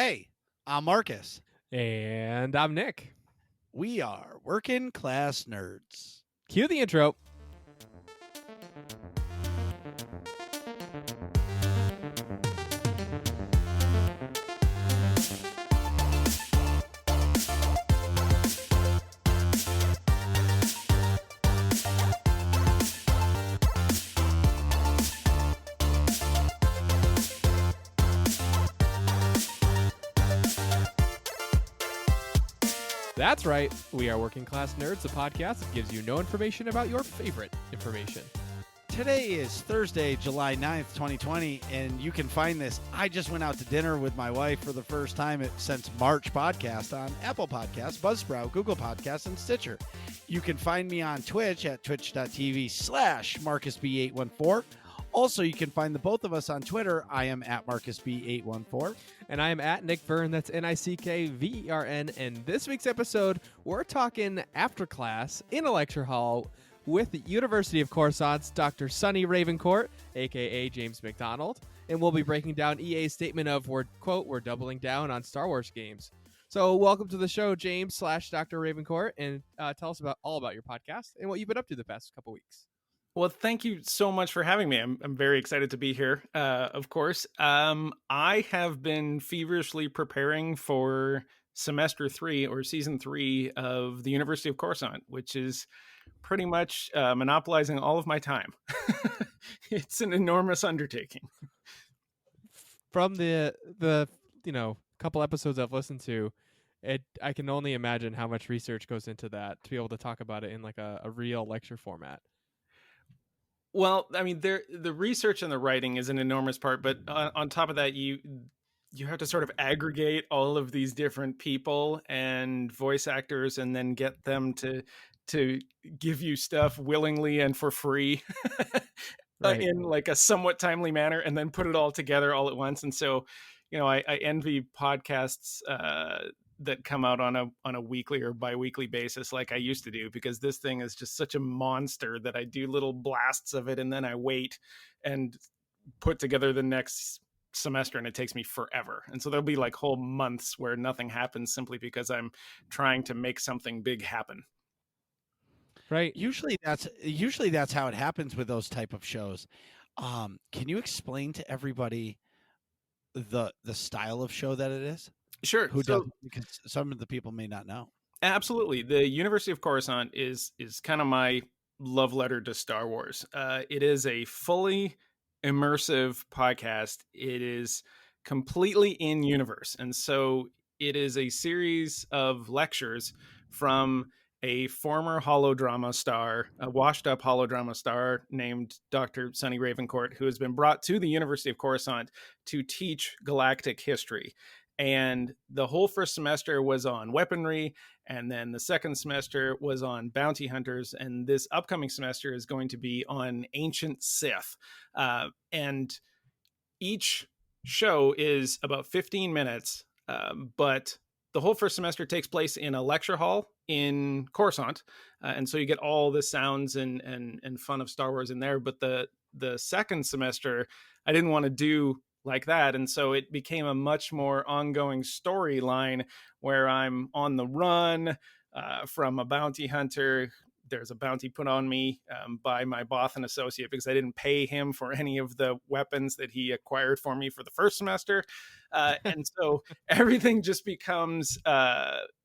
Hey, I'm Marcus. And I'm Nick. We are working class nerds. Cue the intro. That's right. We are Working Class Nerds, a podcast that gives you no information about your favorite information. Today is Thursday, July 9th, 2020, and you can find this. I just went out to dinner with my wife for the first time since March podcast on Apple Podcasts, Buzzsprout, Google Podcasts, and Stitcher. You can find me on Twitch at twitch.tv/MarcusB814. Also, you can find the both of us on Twitter. I am at MarcusB814. And I am at Nick Vern, that's NickVern. And this week's episode, we're talking after class in a lecture hall with the University of Coruscant's Dr. Sonny Ravencourt, a.k.a. James McDonald. And we'll be breaking down EA's statement of, we're doubling down on Star Wars games. So welcome to the show, James/Dr. Ravencourt, and tell us all about your podcast and what you've been up to the past couple weeks. Well, thank you so much for having me. I'm very excited to be here, of course. I have been feverishly preparing for semester 3 or season 3 of the University of Coruscant, which is pretty much monopolizing all of my time. It's an enormous undertaking. From the couple episodes I've listened to, I can only imagine how much research goes into that to be able to talk about it in like a real lecture format. Well, I mean, the research and the writing is an enormous part, but on top of that, you have to sort of aggregate all of these different people and voice actors, and then get them to give you stuff willingly and for free, right, in like a somewhat timely manner, and then put it all together all at once. And so, I envy podcasts that come out on a weekly or bi-weekly basis like I used to do, because this thing is just such a monster that I do little blasts of it and then I wait and put together the next semester, and it takes me forever. And so there'll be like whole months where nothing happens simply because I'm trying to make something big happen. Right. Usually that's how it happens with those type of shows. Can you explain to everybody the style of show that it is? Sure. Who doesn't? Because some of the people may not know. Absolutely. The University of Coruscant is kind of my love letter to Star Wars. It is a fully immersive podcast. It is completely in universe. And so it is a series of lectures from a former holodrama star, a washed up holodrama star named Dr. Sonny Ravencourt, who has been brought to the University of Coruscant to teach galactic history. And the whole first semester was on weaponry, and then the second semester was on bounty hunters, and this upcoming semester is going to be on ancient Sith. And each show is about 15 minutes, but the whole first semester takes place in a lecture hall in Coruscant, and so you get all the sounds and fun of Star Wars in there. But the second semester, I didn't want to do like that, and so it became a much more ongoing storyline where I'm on the run from a bounty hunter. There's a bounty put on me by my Bothan associate because I didn't pay him for any of the weapons that he acquired for me for the first semester, and so everything just becomes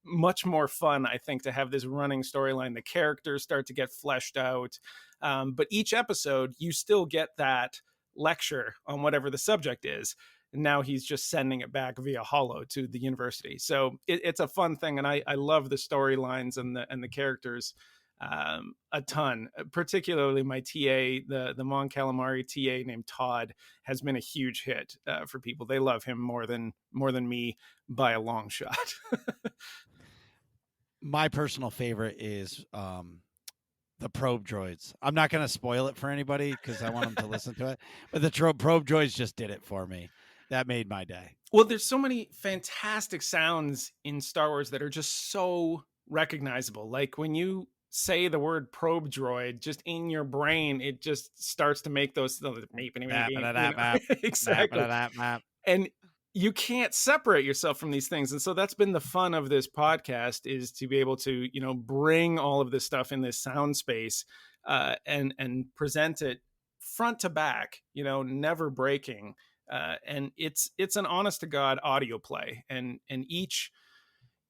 much more fun, I think, to have this running storyline. The characters start to get fleshed out, but each episode you still get that lecture on whatever the subject is. And now he's just sending it back via holo to the university. So it's a fun thing, and I love the storylines and the characters a ton. Particularly my TA, the Mon Calamari TA named Todd, has been a huge hit for people. They love him more than me by a long shot. My personal favorite is the probe droids. I'm not going to spoil it for anybody because I want them to listen to it. But the probe droids just did it for me. That made my day. Well, there's so many fantastic sounds in Star Wars that are just so recognizable. Like when you say the word probe droid, just in your brain, it just starts to make those exactly. And you can't separate yourself from these things. And so that's been the fun of this podcast, is to be able to, bring all of this stuff in this sound space, and present it front to back, never breaking. And it's an honest to God audio play. And each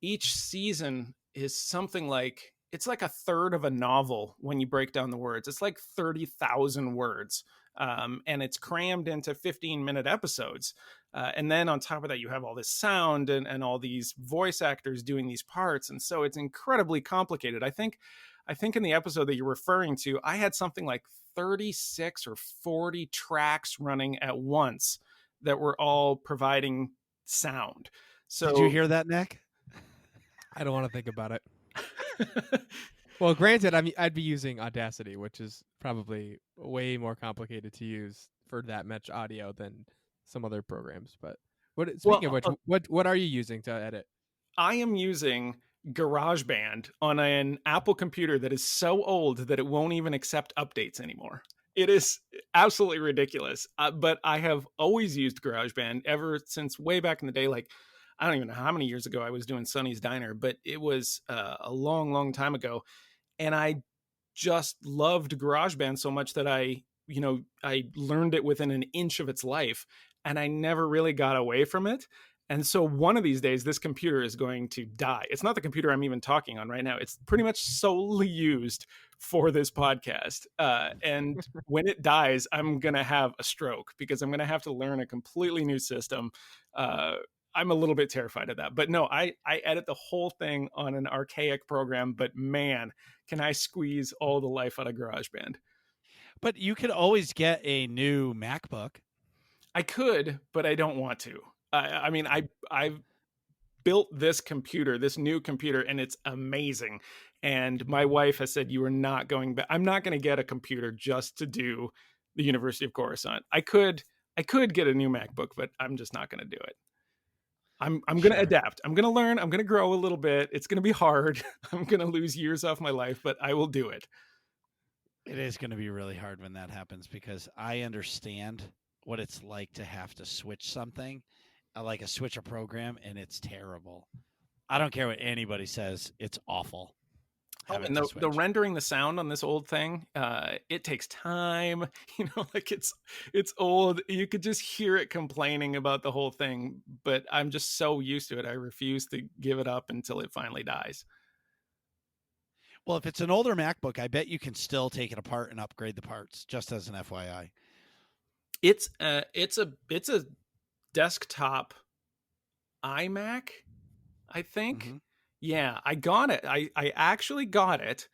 season is something like, it's like a third of a novel when you break down the words. It's like 30,000 words. And it's crammed into 15-minute episodes. And then on top of that, you have all this sound and all these voice actors doing these parts. And so it's incredibly complicated. I think in the episode that you're referring to, I had something like 36 or 40 tracks running at once that were all providing sound. So did you hear that, Nick? I don't want to think about it. Well, granted, I'd be using Audacity, which is probably way more complicated to use for that much audio than some other programs. But speaking of which, what are you using to edit? I am using GarageBand on an Apple computer that is so old that it won't even accept updates anymore. It is absolutely ridiculous. But I have always used GarageBand ever since way back in the day. Like, I don't even know how many years ago I was doing Sonny's Diner, but it was a long, long time ago. And I just loved GarageBand so much that I learned it within an inch of its life, and I never really got away from it. And so one of these days, this computer is going to die. It's not the computer I'm even talking on right now. It's pretty much solely used for this podcast. And when it dies, I'm going to have a stroke because I'm going to have to learn a completely new system. I'm a little bit terrified of that. But no, I edit the whole thing on an archaic program, but man, can I squeeze all the life out of GarageBand. But you could always get a new MacBook. I could, but I don't want to. I mean, I've built this new computer, and it's amazing. And my wife has said, you are not going back. I'm not going to get a computer just to do the University of Coruscant. I could get a new MacBook, but I'm just not going to do it. I'm going to adapt. I'm going to learn. I'm going to grow a little bit. It's going to be hard. I'm going to lose years off my life, but I will do it. It is going to be really hard when that happens, because I understand what it's like to have to switch something, like switch a program, and it's terrible. I don't care what anybody says. It's awful. And the rendering the sound on this old thing, it takes time. Like it's old. You could just hear it complaining about the whole thing. But I'm just so used to it. I refuse to give it up until it finally dies. Well, if it's an older MacBook, I bet you can still take it apart and upgrade the parts. Just as an FYI, it's a desktop iMac, I think. Mm-hmm. Yeah, I got it. I actually got it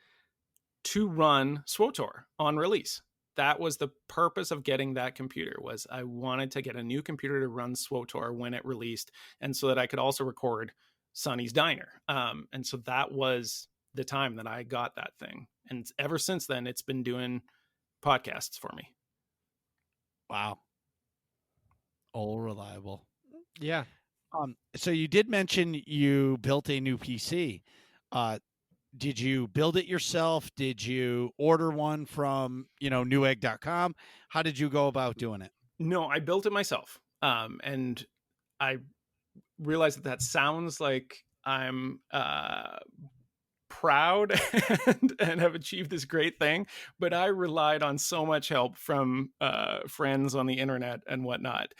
to run SWTOR on release. That was the purpose of getting that computer, was I wanted to get a new computer to run SWTOR when it released, and so that I could also record Sonny's Diner. And so that was the time that I got that thing. And ever since then, it's been doing podcasts for me. Wow. All reliable. Yeah. So you did mention you built a new PC. Did you build it yourself? Did you order one from, newegg.com? How did you go about doing it? No, I built it myself. And I realized that sounds like I'm proud and have achieved this great thing, but I relied on so much help from friends on the internet and whatnot.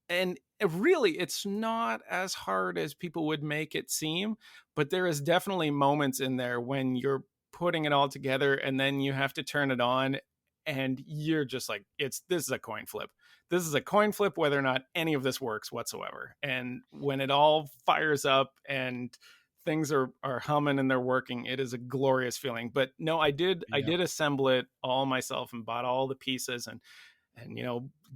And really, it's not as hard as people would make it seem, but there is definitely moments in there when you're putting it all together and then you have to turn it on and you're just like, this is a coin flip. This is a coin flip whether or not any of this works whatsoever. And when it all fires up and things are humming and they're working, it is a glorious feeling. But no, I did assemble it all myself and bought all the pieces and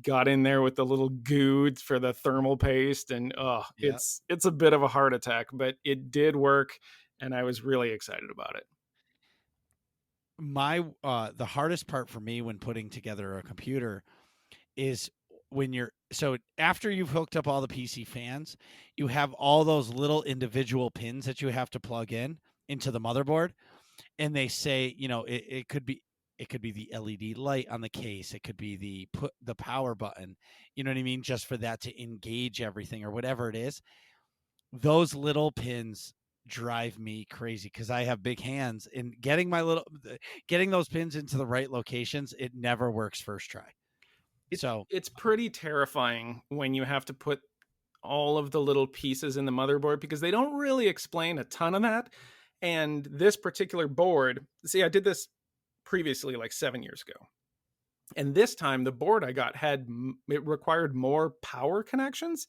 got in there with the little goo for the thermal paste, and it's a bit of a heart attack, but it did work, and I was really excited about it. The hardest part for me when putting together a computer is after you've hooked up all the PC fans, you have all those little individual pins that you have to plug in into the motherboard, and they say, it could be It could be the LED light on the case. It could be the power button. You know what I mean? Just for that to engage everything or whatever it is. Those little pins drive me crazy because I have big hands, and getting those pins into the right locations, it never works first try. It's pretty terrifying when you have to put all of the little pieces in the motherboard because they don't really explain a ton of that. And this particular board, see, I did this previously like 7 years ago. And this time the board I got it required more power connections.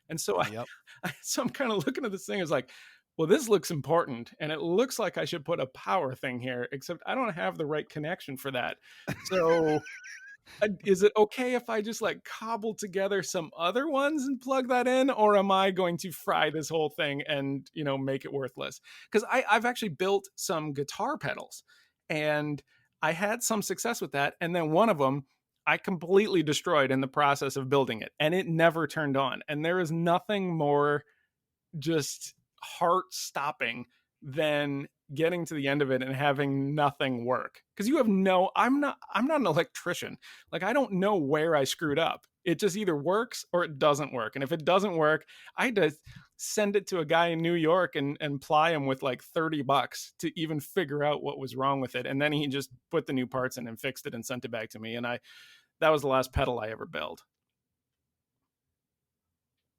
And so I'm kind of looking at this thing as like, well, this looks important and it looks like I should put a power thing here, except I don't have the right connection for that. So is it okay if I just like cobble together some other ones and plug that in, or am I going to fry this whole thing and, make it worthless? Because I've actually built some guitar pedals and I had some success with that. And then one of them I completely destroyed in the process of building it, and it never turned on. And there is nothing more just heart stopping than getting to the end of it and having nothing work. Because I'm not an electrician. Like, I don't know where I screwed up. It just either works or it doesn't work. And if it doesn't work, I had to send it to a guy in New York and ply him with like $30 to even figure out what was wrong with it. And then he just put the new parts in and fixed it and sent it back to me. And that was the last pedal I ever built.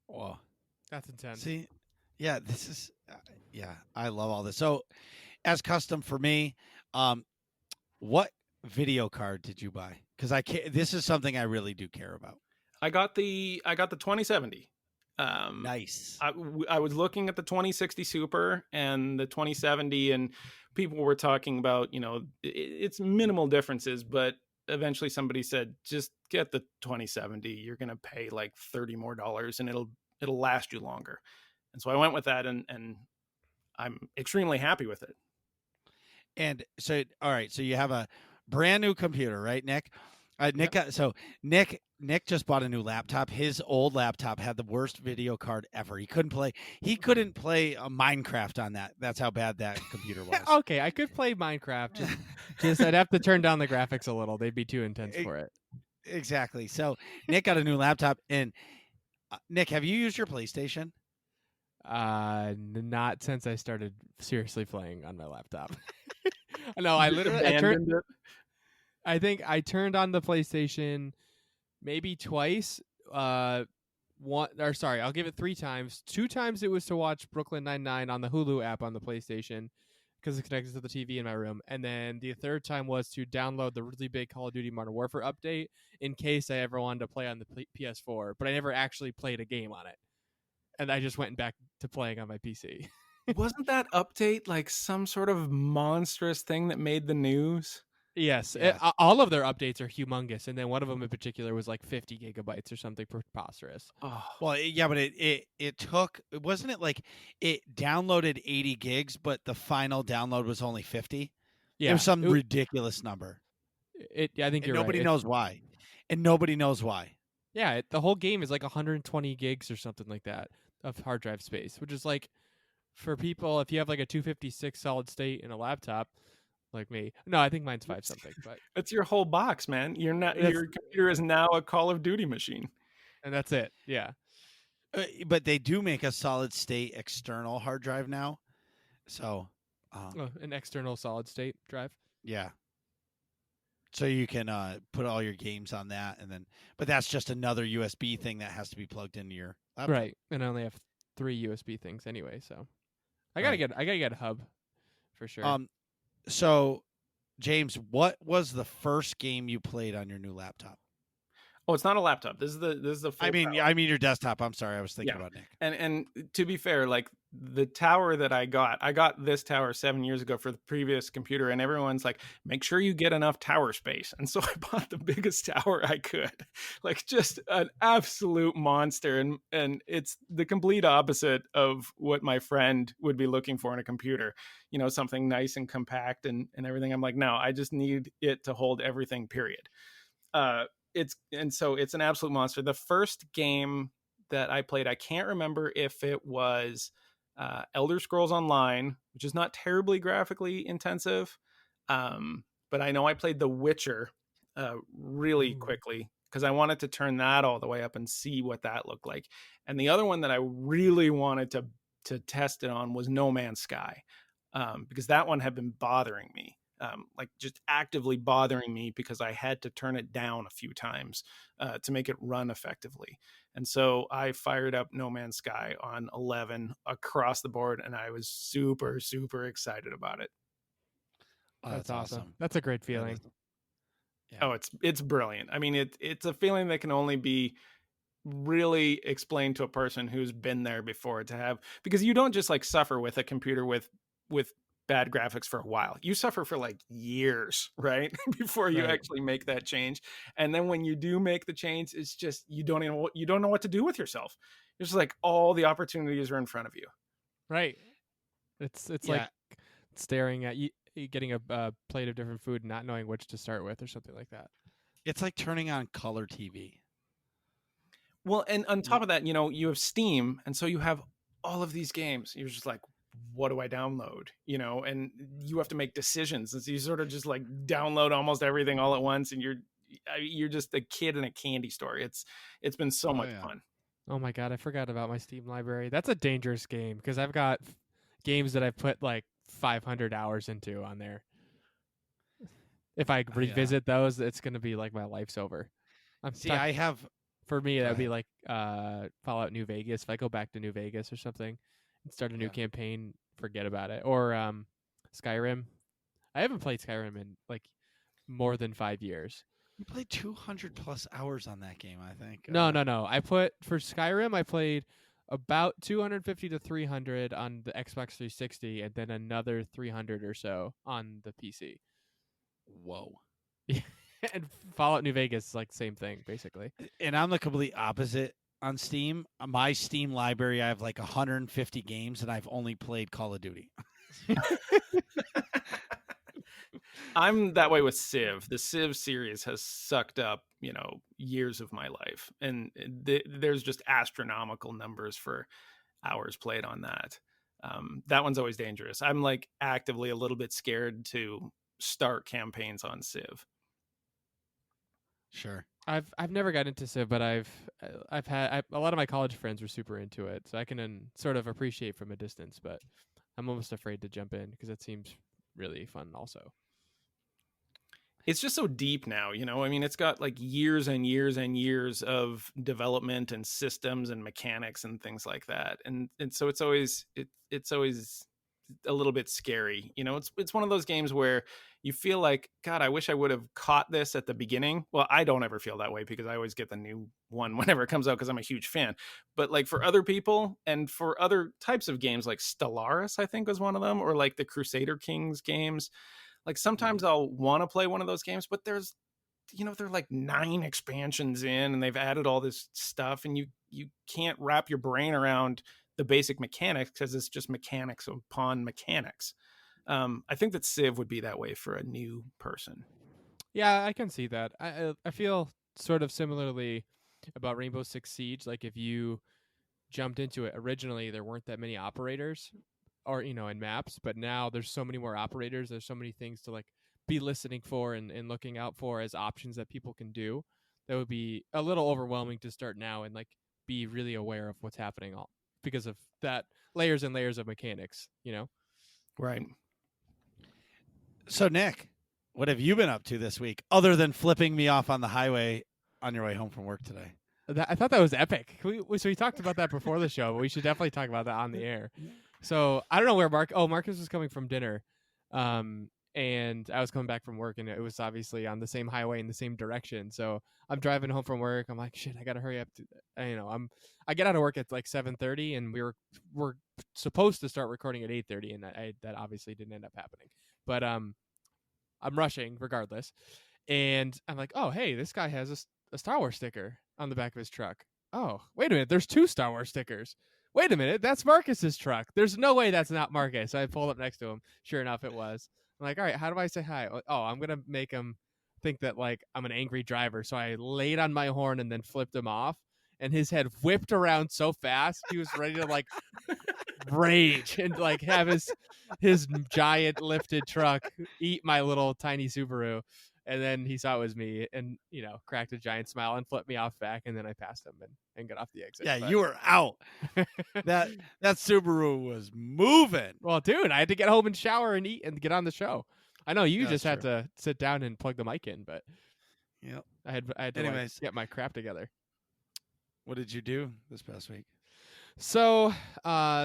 Whoa. That's intense. See, yeah, this is, I love all this. So, as custom for me, what video card did you buy? Because this is something I really do care about. I got the 2070. Nice. I was looking at the 2060 Super and the 2070, and people were talking about, it's minimal differences, but eventually somebody said, just get the 2070. You're going to pay like $30 more and it'll last you longer. And so I went with that, and I'm extremely happy with it. And so, all right, so you have a brand new computer, right, Nick? Nick just bought a new laptop. His old laptop had the worst video card ever. He couldn't play Minecraft on that. That's how bad that computer was. Okay, I could play Minecraft. Just I'd have to turn down the graphics a little. They'd be too intense for it. Exactly. So Nick got a new laptop, and Nick, have you used your PlayStation? Not since I started seriously playing on my laptop. No, I think I turned on the PlayStation maybe twice. I'll give it 3 times. 2 times it was to watch Brooklyn Nine-Nine on the Hulu app on the PlayStation because it's connected to the TV in my room. And then the 3rd time was to download the really big Call of Duty Modern Warfare update in case I ever wanted to play on the PS4. But I never actually played a game on it. And I just went back to playing on my PC. Wasn't that update like some sort of monstrous thing that made the news? Yes. All of their updates are humongous, and then one of them in particular was like 50 gigabytes or something preposterous. Oh. Well, yeah, but it took, wasn't it like it downloaded 80 gigs, but the final download was only 50? Yeah, it was some ridiculous number. I think you're right. Nobody knows why. And nobody knows why. Yeah, the whole game is like 120 gigs or something like that of hard drive space, which is like, for people, if you have like a 256 solid state in a laptop, like me. No, I think mine's 5 something. But that's your whole box, man. Your computer is now a Call of Duty machine, and that's it. Yeah, but they do make a solid state external hard drive now, so an external solid state drive. Yeah, so you can put all your games on that, but that's just another USB thing that has to be plugged into your laptop. Right, and I only have 3 USB things anyway, so I gotta get a hub for sure. So, James, what was the first game you played on your new laptop? Oh, it's not a laptop. This is the full tower. I mean your desktop. I'm sorry, I was thinking about Nick. And to be fair, like the tower that I got this tower 7 years ago for the previous computer, and everyone's like, make sure you get enough tower space. And so I bought the biggest tower I could, like just an absolute monster. And it's the complete opposite of what my friend would be looking for in a computer, something nice and compact and everything. I'm like, no, I just need it to hold everything, period. It's an absolute monster. The first game that I played, I can't remember if it was Elder Scrolls Online, which is not terribly graphically intensive, but I know I played The Witcher really Ooh. quickly because I wanted to turn that all the way up and see what that looked like. And the other one that I really wanted to test it on was No Man's Sky, because that one had been bothering me, like just actively bothering me because I had to turn it down a few times to make it run effectively. And so I fired up No Man's Sky on 11 across the board, and I was super, super excited about it. Oh, That's awesome. That's a great feeling. Yeah. Oh, it's brilliant. I mean, it's a feeling that can only be really explained to a person who's been there before, to have, because you don't just like suffer with a computer with bad graphics for a while. You suffer for like years, right? Before you Right. actually make that change. And then when you do make the change, it's just you don't know what to do with yourself. It's just like all the opportunities are in front of you. Right. It's Yeah. like staring at you getting a plate of different food and not knowing which to start with or something like that. It's like turning on color TV. Well, and on top of that, you have Steam, and so you have all of these games. You're just like, what do I download? And you have to make decisions. And so you sort of just like download almost everything all at once, and you're just a kid in a candy store. It's been so much fun. Oh my God, I forgot about my Steam library. That's a dangerous game because I've got games that I've put like 500 hours into on there. If I revisit those, it's going to be like my life's over. I have. For me, that would be like Fallout New Vegas. If I go back to New Vegas or something and start a new campaign, forget about it. Or Skyrim. I haven't played Skyrim in like more than 5 years. You played 200 plus hours on that game, I think. No. For Skyrim, I played about 250 to 300 on the Xbox 360 and then another 300 or so on the PC. Whoa. And Fallout New Vegas is like the same thing, basically. And I'm the complete opposite on Steam. My Steam library, I have like 150 games, and I've only played Call of Duty. I'm that way with Civ. The Civ series has sucked up, years of my life. And there's just astronomical numbers for hours played on that. That one's always dangerous. I'm like actively a little bit scared to start campaigns on Civ. Sure. I've never got into Civ, but I've had a lot of my college friends were super into it, so I can sort of appreciate from a distance. But I'm almost afraid to jump in because it seems really fun. Also, it's just so deep now. I mean, it's got like years and years and years of development and systems and mechanics and things like that, and so it's always a little bit scary. It's one of those games where you feel like, God, I wish I would have caught this at the beginning. Well, I don't ever feel that way because I always get the new one whenever it comes out because I'm a huge fan. But like for other people and for other types of games, like Stellaris, I think was one of them, or like the Crusader Kings games. Like sometimes I'll want to play one of those games, but there's, they're like 9 expansions in and they've added all this stuff and you can't wrap your brain around the basic mechanics because it's just mechanics upon mechanics. I think that Civ would be that way for a new person. Yeah, I can see that. I feel sort of similarly about Rainbow Six Siege. Like if you jumped into it originally, there weren't that many operators or, in maps, but now there's so many more operators. There's so many things to like be listening for and looking out for as options that people can do. That would be a little overwhelming to start now and like be really aware of what's happening all because of that layers and layers of mechanics, Right. So, Nick, what have you been up to this week other than flipping me off on the highway on your way home from work today? I thought that was epic. So we talked about that before the show, but we should definitely talk about that on the air. So I don't know where Marcus was coming from dinner. And I was coming back from work and it was obviously on the same highway in the same direction. So I'm driving home from work. I'm like, shit, I got to hurry up. I get out of work at like 7:30 and we're supposed to start recording at 8:30 and that obviously didn't end up happening. But I'm rushing regardless. And I'm like, oh, hey, this guy has a Star Wars sticker on the back of his truck. Oh, wait a minute. There's 2 Star Wars stickers. Wait a minute. That's Marcus's truck. There's no way that's not Marcus. So I pulled up next to him. Sure enough, it was. I'm like, all right, how do I say hi? Oh, I'm going to make him think that like I'm an angry driver. So I laid on my horn and then flipped him off. And his head whipped around so fast. He was ready to like rage and like have his his giant lifted truck eat my little tiny Subaru. And then he saw it was me and, cracked a giant smile and flipped me off back. And then I passed him and got off the exit. Yeah, you were out. That Subaru was moving. Well, dude, I had to get home and shower and eat and get on the show. I know you just had true. to sit down and plug the mic in, but Yep. I had to Anyways. get my crap together. What did you do this past week? So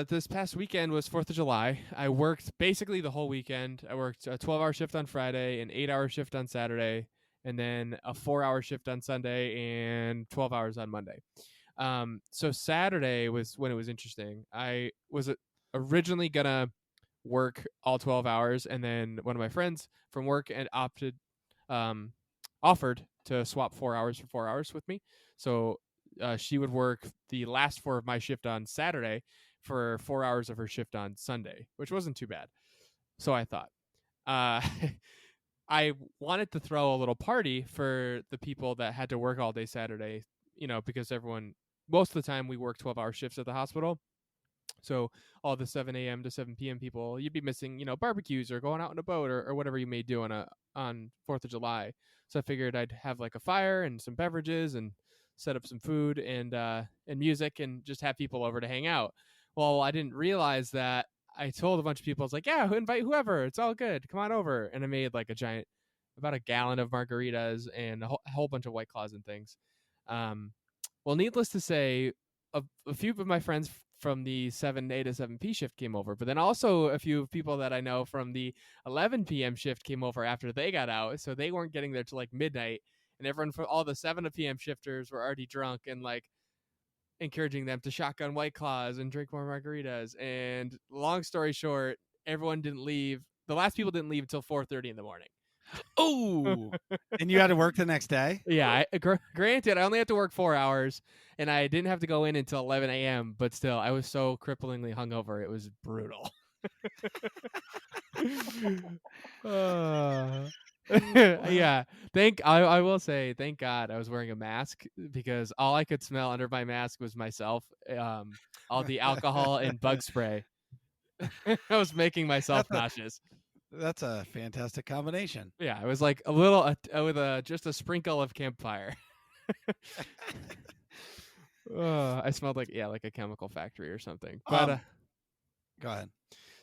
this past weekend was 4th of July. I worked basically the whole weekend. I worked a 12-hour shift on Friday, an 8-hour shift on Saturday, and then a 4-hour shift on Sunday and 12 hours on Monday. So Saturday was when it was interesting. I was originally going to work all 12 hours, and then one of my friends from work and offered to swap 4 hours for 4 hours with me. So she would work the last 4 of my shift on Saturday for 4 hours of her shift on Sunday, which wasn't too bad. So I thought, I wanted to throw a little party for the people that had to work all day Saturday, because most of the time we work 12-hour shifts at the hospital. So all the 7 a.m. to 7 p.m. people, you'd be missing, barbecues or going out on a boat or whatever you may do on 4th of July. So I figured I'd have like a fire and some beverages and set up some food and music and just have people over to hang out. Well, I didn't realize that I told a bunch of people, I was like, yeah, invite whoever. It's all good. Come on over. And I made like about a gallon of margaritas and a whole bunch of White Claws and things. Well, needless to say, a few of my friends from the 7A to 7P shift came over, but then also a few people that I know from the 11 p.m. shift came over after they got out, so they weren't getting there till like midnight, and everyone from all the 7 p.m. shifters were already drunk and like encouraging them to shotgun White Claws and drink more margaritas. And long story short, everyone didn't leave. The last people didn't leave until 4:30 in the morning. Oh, and you had to work the next day? Yeah, granted, I only had to work 4 hours, and I didn't have to go in until 11 a.m., but still, I was so cripplingly hungover. It was brutal. Yeah, I will say, thank God I was wearing a mask, because all I could smell under my mask was myself, all the alcohol and bug spray. I was making myself nauseous. That's a fantastic combination. Yeah, it was like a little with just a sprinkle of campfire. I smelled like a chemical factory or something. But go ahead.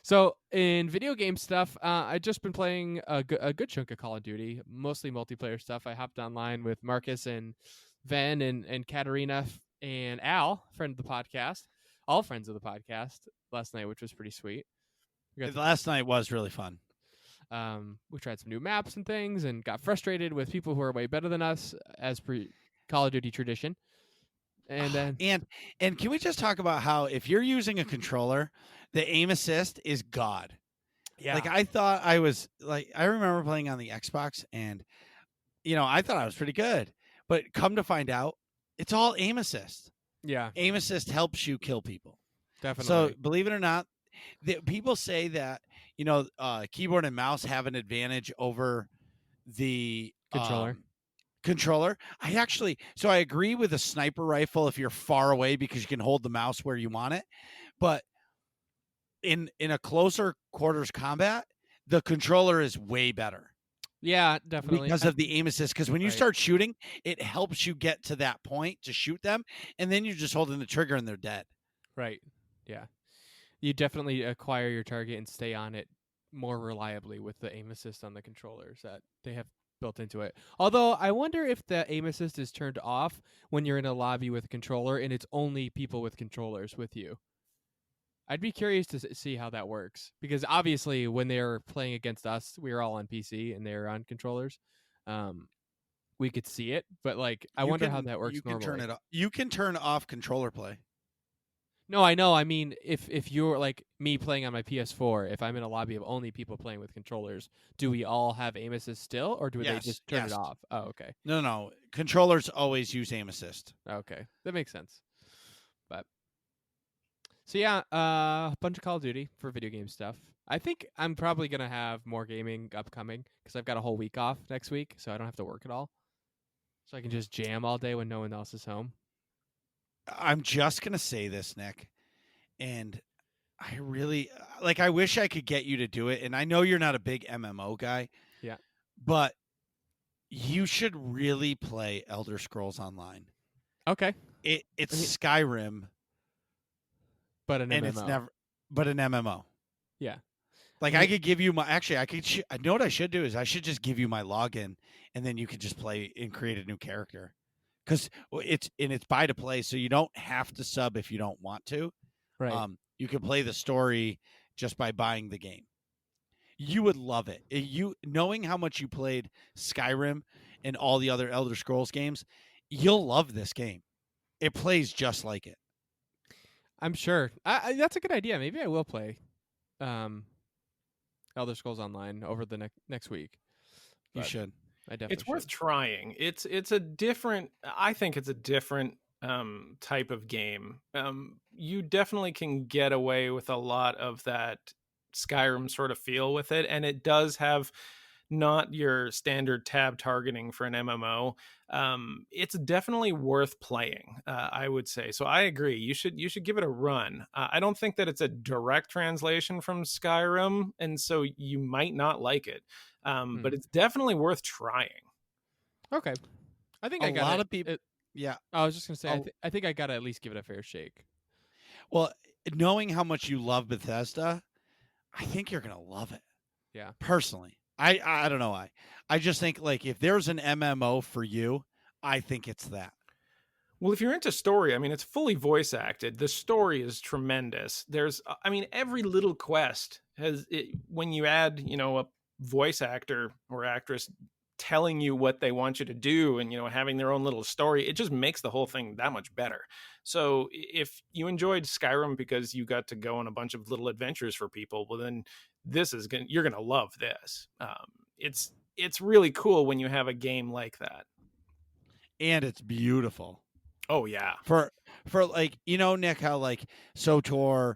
So in video game stuff, I've just been playing a good chunk of Call of Duty, mostly multiplayer stuff. I hopped online with Marcus and Ven and Katarina and Al, friend of the podcast, all friends of the podcast, last night, which was pretty sweet. Last night was really fun. We tried some new maps and things and got frustrated with people who are way better than us, as per Call of Duty tradition. And then and can we just talk about how if you're using a controller, the aim assist is God. Yeah. Like I thought I was I remember playing on the Xbox and I thought I was pretty good. But come to find out, it's all aim assist. Yeah. Aim assist helps you kill people. Definitely. So believe it or not, people say that keyboard and mouse have an advantage over the controller. I agree with a sniper rifle if you're far away because you can hold the mouse where you want it, but in a closer quarters combat, the controller is way better. Yeah, definitely, because of the aim assist. Because when you start shooting, it helps you get to that point to shoot them, and then you're just holding the trigger and they're dead. Right. Yeah. You definitely acquire your target and stay on it more reliably with the aim assist on the controllers that they have built into it. Although I wonder if the aim assist is turned off when you're in a lobby with a controller and it's only people with controllers with you. I'd be curious to see how that works, because obviously when they were playing against us, we were all on PC and they were on controllers. We could see it, but I wonder how that works normally. You can turn off controller play. No, I know. I mean, if you're like me playing on my PS4, if I'm in a lobby of only people playing with controllers, do we all have aim assist still, or do they just turn it off? Oh, okay. No. Controllers always use aim assist. Okay, that makes sense. But so yeah, a bunch of Call of Duty for video game stuff. I think I'm probably gonna have more gaming upcoming because I've got a whole week off next week, so I don't have to work at all. So I can just jam all day when no one else is home. I'm just going to say this, Nick, and I really, like I wish I could get you to do it, and I know you're not a big MMO guy. Yeah. But you should really play Elder Scrolls Online. Okay. It's Skyrim, But an and MMO. it's never, but an MMO. Yeah. Like I could give you my. Actually, I could. I know what I should do is I should just give you my login, and then you could just play and create a new character. Because it's buy to play, so you don't have to sub if you don't want to. Right. You can play the story just by buying the game. You would love it. You knowing how much you played Skyrim and all the other Elder Scrolls games, you'll love this game. It plays just like it. I'm sure. That's a good idea. Maybe I will play Elder Scrolls Online over the next week. You But should. I definitely It's worth should. trying. It's a different. I think it's a different type of game. You definitely can get away with a lot of that Skyrim sort of feel with it, and it does have not your standard tab targeting for an MMO. It's definitely worth playing, I would say. So I agree. You should give it a run. I don't think that it's a direct translation from Skyrim, and so you might not like it. But it's definitely worth trying. Okay. I think A I got lot it. of people. Yeah. I was just gonna say. Oh. I think I gotta at least give it a fair shake. Well, knowing how much you love Bethesda, I think you're gonna love it. Yeah. Personally, I don't know why. I just think like if there's an MMO for you, I think it's that. Well, if you're into story, I mean, it's fully voice acted. The story is tremendous. I mean, every little quest has, when you add, a voice actor or actress telling you what they want you to do and, having their own little story, it just makes the whole thing that much better. So if you enjoyed Skyrim because you got to go on a bunch of little adventures for people, well, then you're going to love this. It's really cool when you have a game like that. And it's beautiful. Oh yeah. For like, Nick, how like SOTOR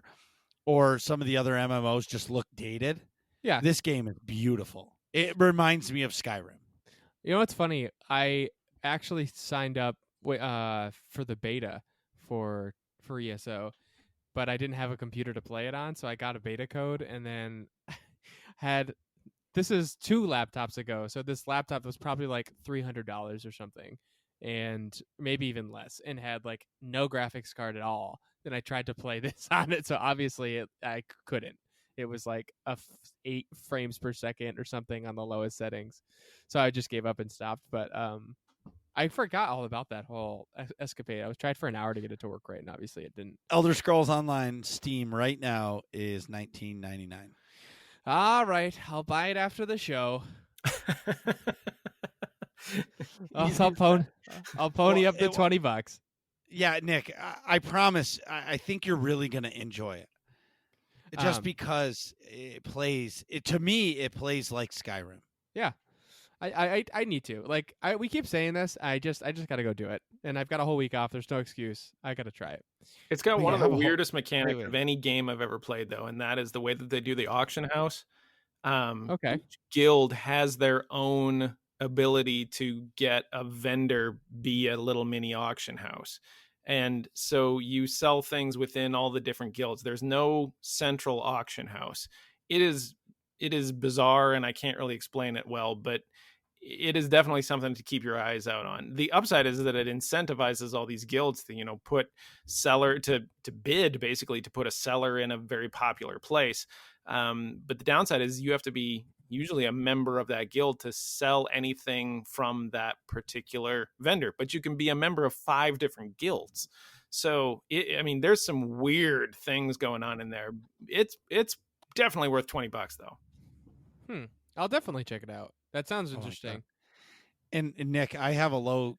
or some of the other MMOs just look dated. Yeah. This game is beautiful. It reminds me of Skyrim. You know what's funny? I actually signed up for the beta for ESO, but I didn't have a computer to play it on, so I got a beta code and then this is 2 laptops ago, so this laptop was probably like $300 or something, and maybe even less, and had like no graphics card at all. Then I tried to play this on it, so obviously I couldn't. It was like 8 frames per second or something on the lowest settings. So I just gave up and stopped. But I forgot all about that whole escapade. I was tried for an hour to get it to work right, and obviously it didn't. Elder Scrolls Online Steam right now is $19.99. All right, I'll buy it after the show. I'll pony up to $20. Yeah, Nick, I promise. I think you're really going to enjoy it. Just because it plays to me, it plays like Skyrim. Yeah, I need to. Like we keep saying this. I just got to go do it, and I've got a whole week off. There's no excuse. I got to try it. It's got one of the weirdest mechanics of any game I've ever played, though, and that is the way that they do the auction house. Okay. Each guild has their own ability to get a vendor be a little mini auction house. And so you sell things within all the different guilds. There's no central auction house. It is bizarre, and I can't really explain it well, but it is definitely something to keep your eyes out on. The upside is that it incentivizes all these guilds to, put seller to bid, basically, to put a seller in a very popular place. But the downside is you have to be usually a member of that guild to sell anything from that particular vendor, but you can be a member of 5 different guilds. So there's some weird things going on in there. It's definitely worth $20 though. I'll definitely check it out. That sounds interesting. And Nick, I have a low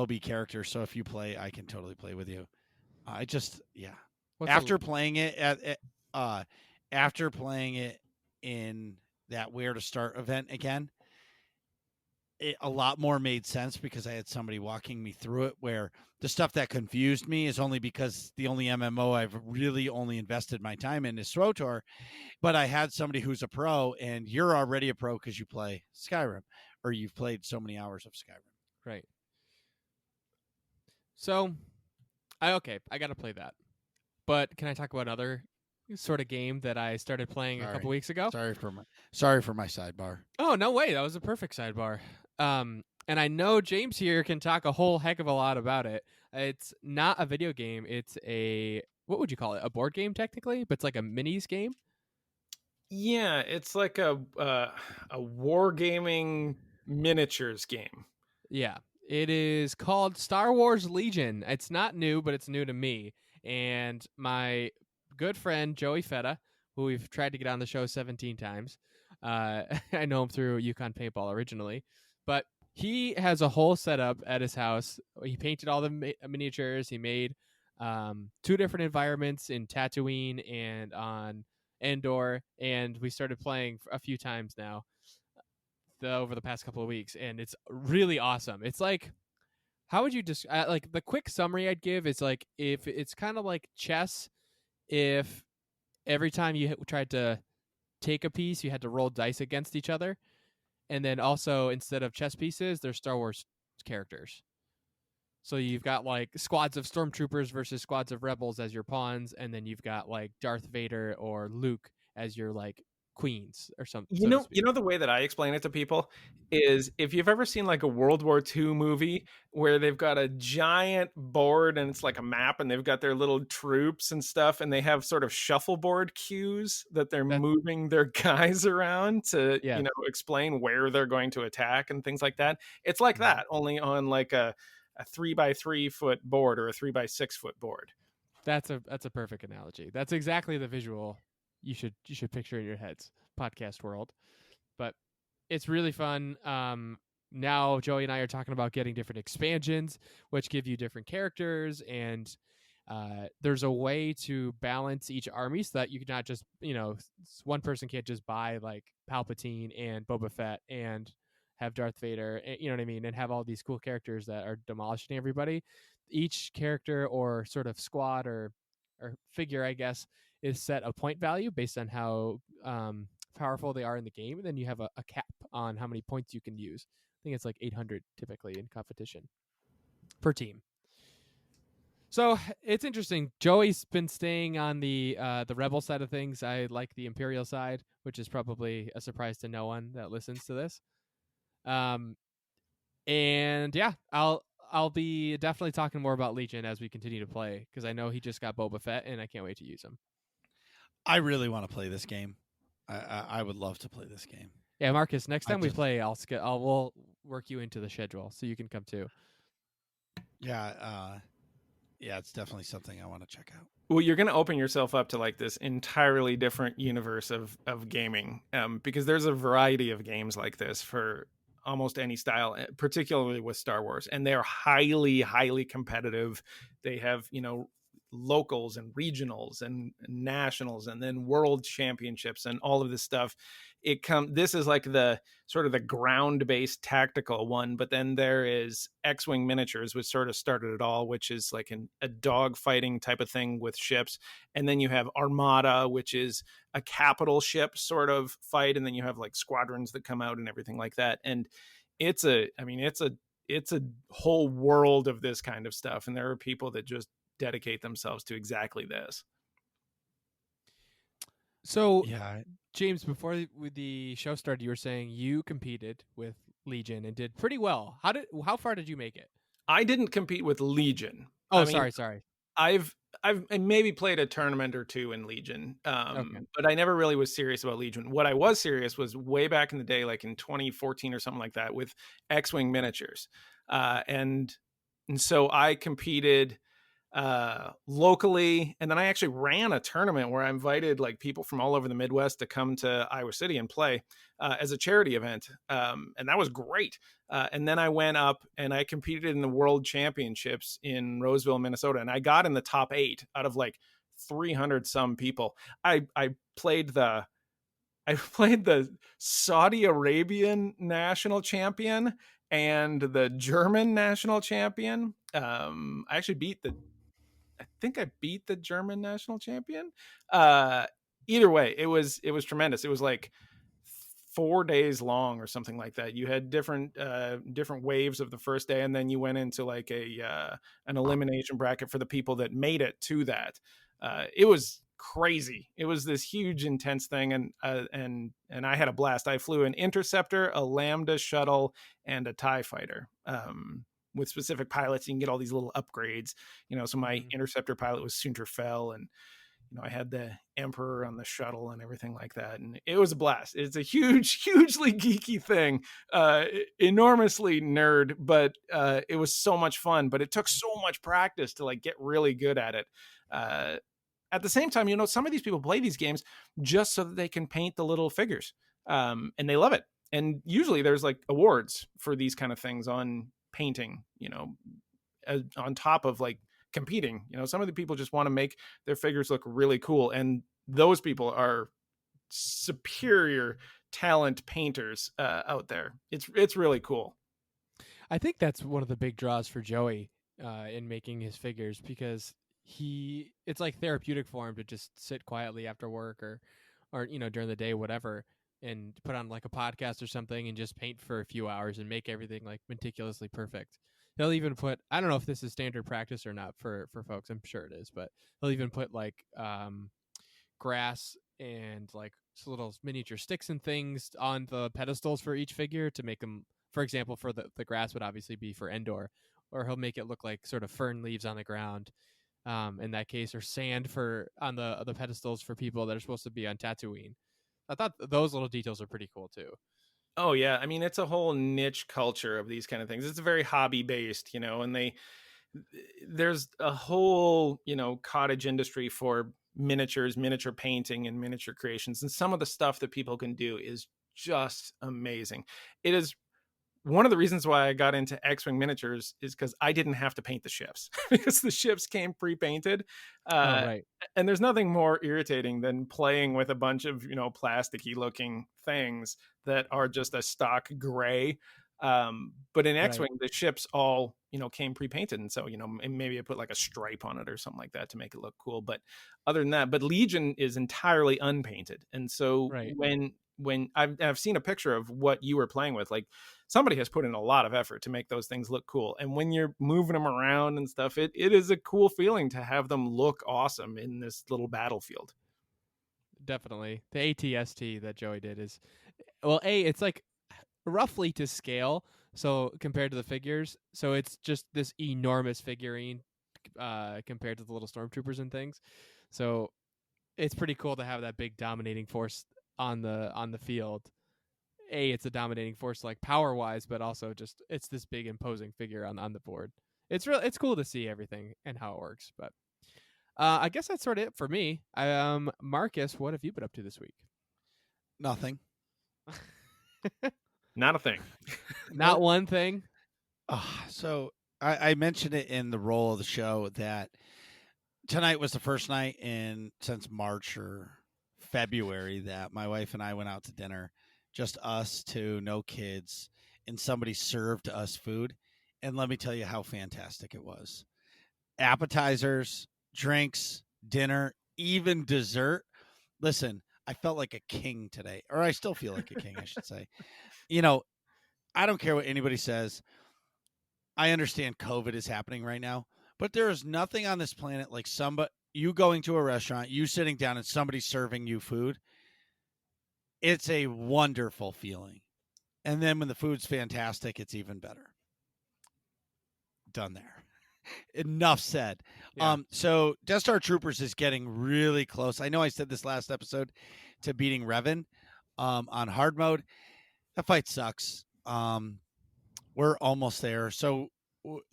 B character, so if you play, I can totally play with you. After playing it after playing it in that Where to Start event again, a lot more made sense because I had somebody walking me through it, where the stuff that confused me is only because the only MMO I've really only invested my time in is SWTOR, but I had somebody who's a pro, and you're already a pro because you play Skyrim, or you've played so many hours of Skyrim. Right. So, I got to play that. But can I talk about another sort of game that I started playing a couple weeks ago. Sorry for my sidebar. Oh, no way. That was a perfect sidebar. And I know James here can talk a whole heck of a lot about it. It's not a video game. It's what would you call it? A board game technically, but it's like a minis game. Yeah, it's like a wargaming miniatures game. Yeah. It is called Star Wars Legion. It's not new, but it's new to me. And my good friend Joey Feta, who we've tried to get on the show 17 times. I know him through Yukon Paintball originally, but he has a whole setup at his house. He painted all the miniatures. He made 2 different environments in Tatooine and on Endor, and we started playing a few times now over the past couple of weeks, and it's really awesome. It's like, how would you just like the quick summary I'd give is like if it's kind of like chess, if every time you tried to take a piece, you had to roll dice against each other. And then also, instead of chess pieces, they're Star Wars characters. So you've got like squads of stormtroopers versus squads of rebels as your pawns, and then you've got like Darth Vader or Luke as your like queens or something. You know the way that I explain it to people is if you've ever seen like a World War II movie where they've got a giant board and it's like a map and they've got their little troops and stuff and they have sort of shuffleboard cues that they're moving their guys around to explain where they're going to attack and things like that. It's like that, only on like a 3x3 foot board or a 3x6 foot board. That's a perfect analogy. That's exactly the visual you should picture in your heads, podcast world. But it's really fun. Now Joey and I are talking about getting different expansions, which give you different characters, and there's a way to balance each army so that you can not just, one person can't just buy like Palpatine and Boba Fett and have Darth Vader, you know what I mean, and have all these cool characters that are demolishing everybody. Each character or sort of squad or figure, I guess, is set a point value based on how powerful they are in the game, and then you have a cap on how many points you can use. I think it's like 800 typically in competition per team. So it's interesting. Joey's been staying on the Rebel side of things. I like the Imperial side, which is probably a surprise to no one that listens to this. And yeah, I'll be definitely talking more about Legion as we continue to play, because I know he just got Boba Fett, and I can't wait to use him. I really want to play this game. I would love to play this game. Yeah, Marcus, next time we play, we'll work you into the schedule so you can come too. Yeah, it's definitely something I want to check out. Well, you're going to open yourself up to like this entirely different universe of gaming, because there's a variety of games like this for almost any style, particularly with Star Wars, and they're highly, highly competitive. They have, locals and regionals and nationals and then world championships and all of this stuff. This is like the sort of the ground-based tactical one, but then there is X-Wing miniatures, which sort of started it all, which is like a dog fighting type of thing with ships. And then you have Armada, which is a capital ship sort of fight, and then you have like squadrons that come out and everything like that. And it's a whole world of this kind of stuff, and there are people that just dedicate themselves to exactly this. So yeah, James, before the show started, you were saying you competed with Legion and did pretty well. How far did you make it? I didn't compete with Legion. Oh, sorry. I've maybe played a tournament or two in Legion, but I never really was serious about Legion. What I was serious was way back in the day, like in 2014 or something like that, with X-Wing miniatures, and so I competed locally, and then I actually ran a tournament where I invited like people from all over the Midwest to come to Iowa City and play as a charity event, and that was great. And then I went up and I competed in the World Championships in Roseville, Minnesota, and I got in the top 8 out of like 300 some people. I played the Saudi Arabian national champion and the German national champion. I think I beat the German national champion. Either way, it was tremendous. It was like 4 days long or something like that. You had different waves of the first day, and then you went into like an elimination bracket for the people that made it to that. It was crazy. It was this huge, intense thing, and I had a blast. I flew an interceptor, a Lambda shuttle, and a TIE fighter. With specific pilots, you can get all these little upgrades. So my interceptor pilot was Sunterfell, and I had the Emperor on the shuttle and everything like that. And it was a blast. It's a huge, hugely geeky thing, enormously nerd, but it was so much fun. But it took so much practice to like get really good at it. At the same time, some of these people play these games just so that they can paint the little figures, and they love it. And usually there's like awards for these kind of things on painting, on top of like competing. Some of the people just want to make their figures look really cool, and those people are superior talent painters out there. It's really cool. I think that's one of the big draws for Joey in making his figures, because it's like therapeutic for him to just sit quietly after work or during the day, whatever, and put on like a podcast or something and just paint for a few hours and make everything like meticulously perfect. He'll even put, I don't know if this is standard practice or not for folks, I'm sure it is, but he'll even put like grass and like little miniature sticks and things on the pedestals for each figure to make them, for example, for the grass would obviously be for Endor, or he'll make it look like sort of fern leaves on the ground in that case, or sand on the pedestals for people that are supposed to be on Tatooine. I thought those little details are pretty cool too. Oh yeah, I mean, it's a whole niche culture of these kind of things. It's very hobby based, and there's a whole, cottage industry for miniatures, miniature painting, and miniature creations. And some of the stuff that people can do is just amazing. It is one of the reasons why I got into X-Wing miniatures is because I didn't have to paint the ships because the ships came pre-painted. Right. And there's nothing more irritating than playing with a bunch of, plasticky looking things that are just a stock gray. But in X-Wing, the ships all, came pre-painted. And so, maybe I put like a stripe on it or something like that to make it look cool. But other than that, but Legion is entirely unpainted. And so when I've seen a picture of what you were playing with, like somebody has put in a lot of effort to make those things look cool. And when you're moving them around and stuff, it is a cool feeling to have them look awesome in this little battlefield. Definitely. The ATST that Joey did is, well, it's like roughly to scale. So compared to the figures, so it's just this enormous figurine compared to the little stormtroopers and things. So it's pretty cool to have that big dominating force on the field. It's a dominating force like power wise, but also just it's this big imposing figure on the board. It's cool to see everything and how it works. But I guess that's sort of it for me. Marcus, what have you been up to this week? Nothing. Not a thing. Not one thing. So I mentioned it in the roll of the show that tonight was the first night since March or February that my wife and I went out to dinner, just us two, no kids, and somebody served us food. And let me tell you how fantastic it was. Appetizers, drinks, dinner, even dessert. Listen, I felt like a king today, or I still feel like a king, I should say. I don't care what anybody says. I understand COVID is happening right now, but there is nothing on this planet like you going to a restaurant, you sitting down and somebody serving you food. It's a wonderful feeling. And then when the food's fantastic, it's even better. Done there. Enough said. Yeah. So Death Star Troopers is getting really close. I know I said this last episode to beating Revan on hard mode. That fight sucks. We're almost there. So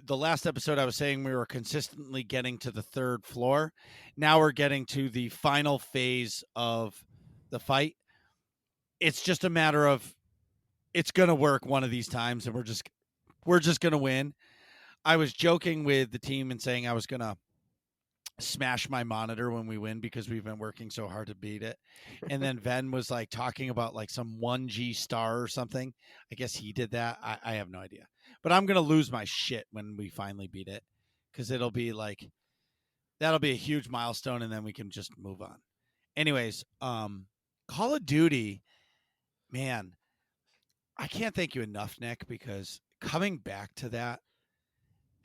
the last episode I was saying we were consistently getting to the third floor. Now we're getting to the final phase of the fight. It's just a matter of it's going to work one of these times, and we're just going to win. I was joking with the team and saying I was going to smash my monitor when we win because we've been working so hard to beat it. And then Ven was like talking about like some 1G star or something. I guess he did that. I have no idea. But I'm going to lose my shit when we finally beat it because it'll be like that'll be a huge milestone, and then we can just move on. Anyways, Call of Duty, man, I can't thank you enough, Nick, because coming back to that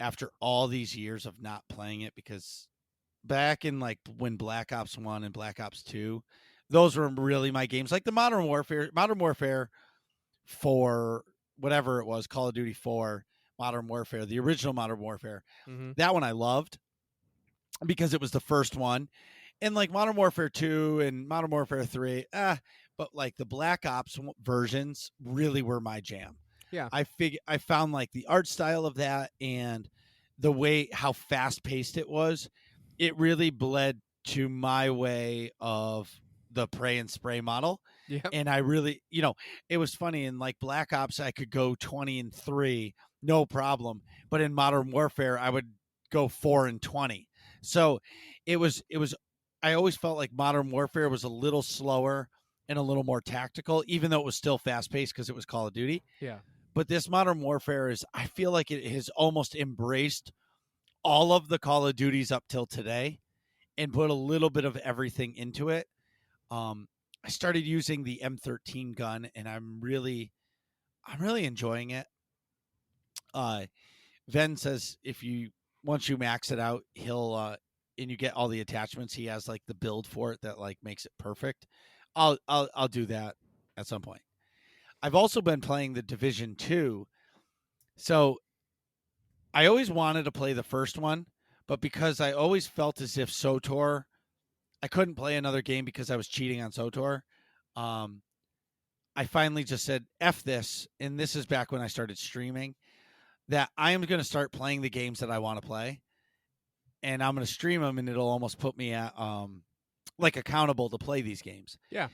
after all these years of not playing it because back in like when Black Ops 1 and Black Ops 2, those were really my games. Like the Modern Warfare for whatever it was, Call of Duty 4, Modern Warfare, the original Modern Warfare. Mm-hmm. That one I loved because it was the first one. And like Modern Warfare 2 and Modern Warfare 3, but like the Black Ops versions really were my jam. Yeah. I found like the art style of that and the way how fast paced it was, it really bled to my way of the pray and spray model. Yep. And I really, it was funny in like Black Ops, I could go 20-3, no problem. But in Modern Warfare, I would go 4-20. So it was, I always felt like Modern Warfare was a little slower and a little more tactical, even though it was still fast paced because it was Call of Duty. Yeah. But this Modern Warfare I feel like it has almost embraced all of the Call of Duties up till today and put a little bit of everything into it. I started using the M13 gun and I'm really enjoying it. Ven says once you max it out, he'll and you get all the attachments, he has like the build for it that like makes it perfect. I'll do that at some point. I've also been playing the Division 2. So I always wanted to play the first one, but because I always felt as if SOTOR, I couldn't play another game because I was cheating on SOTOR. I finally just said, F this, and this is back when I started streaming, that I am going to start playing the games that I want to play, and I'm going to stream them, and it'll almost put me at like accountable to play these games. Yeah.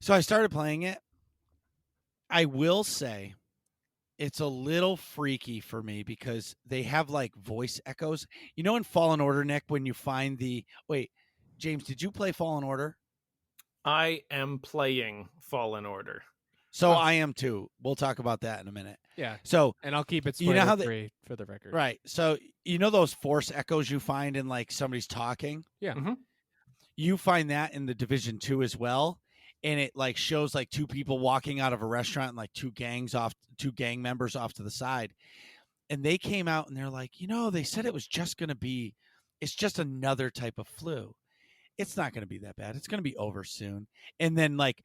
So I started playing it. I will say it's a little freaky for me because they have like voice echoes. You know in Fallen Order, Nick, when you find wait, James, did you play Fallen Order? I am playing Fallen Order. So I am too. We'll talk about that in a minute. Yeah. So and I'll keep it spoiler-free for the record. Right. So you know those force echoes you find in like somebody's talking? Yeah. Mm-hmm. You find that in the Division 2 as well. And it like shows like two people walking out of a restaurant and like two gang members off to the side. And they came out and they're like, they said it was just going to be, it's just another type of flu. It's not going to be that bad. It's going to be over soon. And then like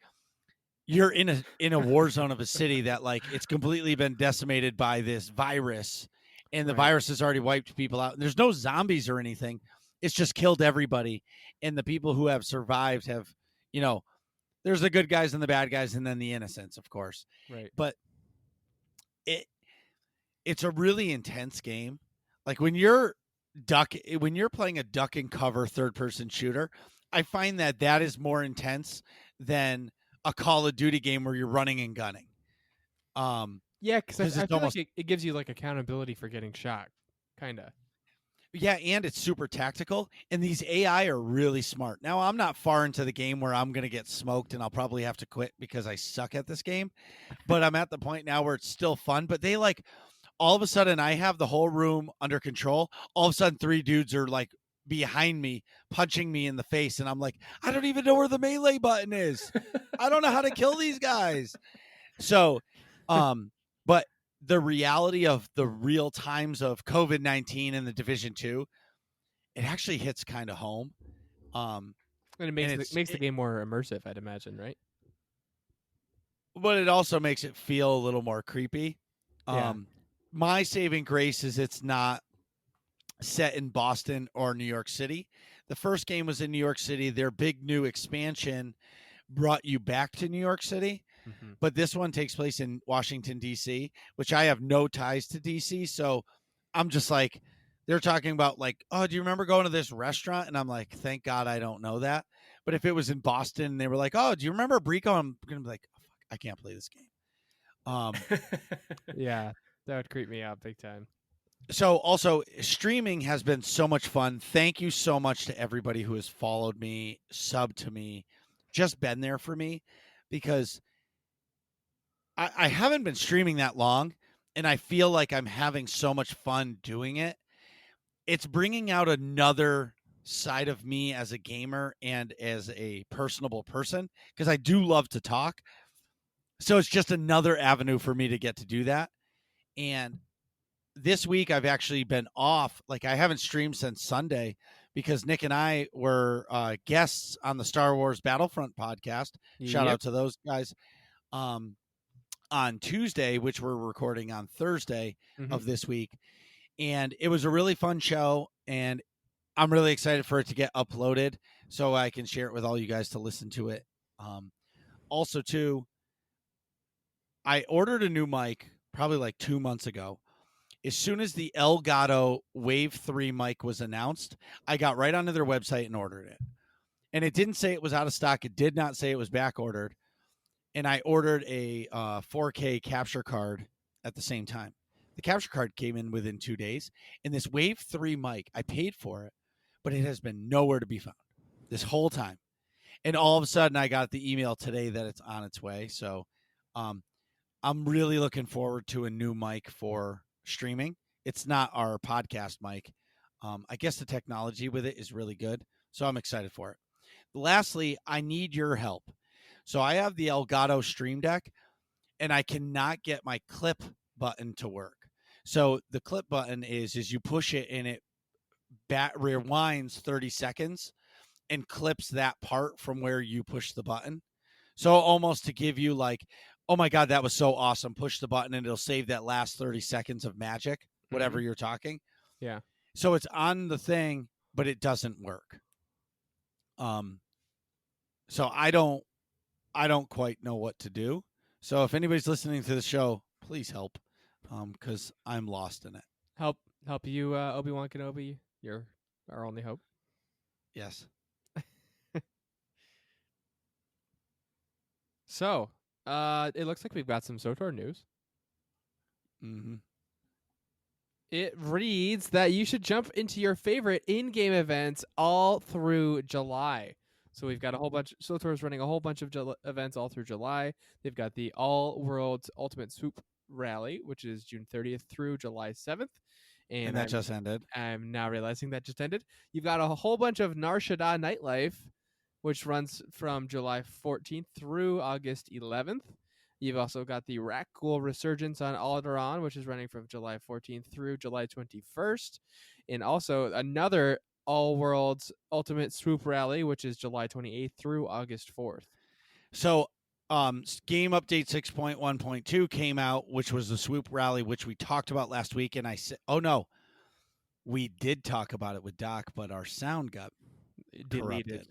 you're in a war zone of a city that like it's completely been decimated by this virus and the virus has already wiped people out. And there's no zombies or anything. It's just killed everybody. And the people who have survived have, there's the good guys and the bad guys and then the innocents, of course. Right. But it's a really intense game. Like when you're playing a duck and cover third-person shooter, I find that is more intense than a Call of Duty game where you're running and gunning. Yeah, because I feel like it gives you like accountability for getting shot, kind of. Yeah, and it's super tactical, and these AI are really smart. Now, I'm not far into the game where I'm going to get smoked, and I'll probably have to quit because I suck at this game, but I'm at the point now where it's still fun, but they like, all of a sudden, I have the whole room under control. All of a sudden, 3 dudes are like behind me, punching me in the face, and I'm like, I don't even know where the melee button is. I don't know how to kill these guys. So, but the reality of the real times of COVID-19 and the Division 2, it actually hits kind of home. And it makes the game more immersive, I'd imagine, right? But it also makes it feel a little more creepy. Yeah. My saving grace is it's not set in Boston or New York City. The first game was in New York City. Their big new expansion brought you back to New York City. Mm-hmm. But this one takes place in Washington, D.C., which I have no ties to D.C. So I'm just like, they're talking about like, oh, do you remember going to this restaurant? And I'm like, thank God I don't know that. But if it was in Boston and they were like, oh, do you remember Brico? I'm going to be like, oh, fuck, I can't play this game. Yeah, that would creep me out big time. So also streaming has been so much fun. Thank you so much to everybody who has followed me, subbed to me, just been there for me, because I haven't been streaming that long, and I feel like I'm having so much fun doing it. It's bringing out another side of me as a gamer and as a personable person, because I do love to talk. So it's just another avenue for me to get to do that. And this week I've actually been off. Like I haven't streamed since Sunday because Nick and I were guests on the Star Wars Battlefront podcast. Shout Yep. out to those guys. On Tuesday, which we're recording on Thursday of this week. And it was a really fun show. And I'm really excited for it to get uploaded so I can share it with all you guys to listen to it. Also, too, I ordered a new mic probably like 2 months ago. As soon as the Elgato Wave 3 mic was announced, I got right onto their website and ordered it. And it didn't say it was out of stock. It did not say it was back ordered. And I ordered a 4K capture card at the same time. The capture card came in within 2 days. And this Wave 3 mic, I paid for it, but it has been nowhere to be found this whole time. And all of a sudden, I got the email today that it's on its way. So I'm really looking forward to a new mic for streaming. It's not our podcast mic. I guess the technology with it is really good. So I'm excited for it. Lastly, I need your help. So I have the Elgato Stream Deck, and I cannot get my clip button to work. So the clip button is you push it and it rewinds 30 seconds and clips that part from where you push the button. So almost to give you like, oh my God, that was so awesome. Push the button and it'll save that last 30 seconds of magic, whatever you're talking. Yeah. So it's on the thing, but it doesn't work. So I don't quite know what to do. So if anybody's listening to the show, please help, because I'm lost in it. Help you, Obi-Wan Kenobi. You're our only hope. Yes. So, it looks like we've got some SOTOR news. Mm-hmm. It reads that you should jump into your favorite in-game events all through July. So we've got a whole bunch. SOTOR is running a whole bunch of events all through July. They've got the All Worlds Ultimate Swoop Rally, which is June 30th through July 7th. And that just ended. I'm now realizing that just ended. You've got a whole bunch of Nar Shaddaa Nightlife, which runs from July 14th through August 11th. You've also got the Rakghoul Resurgence on Alderaan, which is running from July 14th through July 21st. And also another All Worlds Ultimate Swoop Rally, which is July 28th through August 4th. So Game Update 6.1.2 came out, which was the Swoop Rally, which we talked about last week. And I said, oh, no, we did talk about it with Doc, but our sound got corrupted.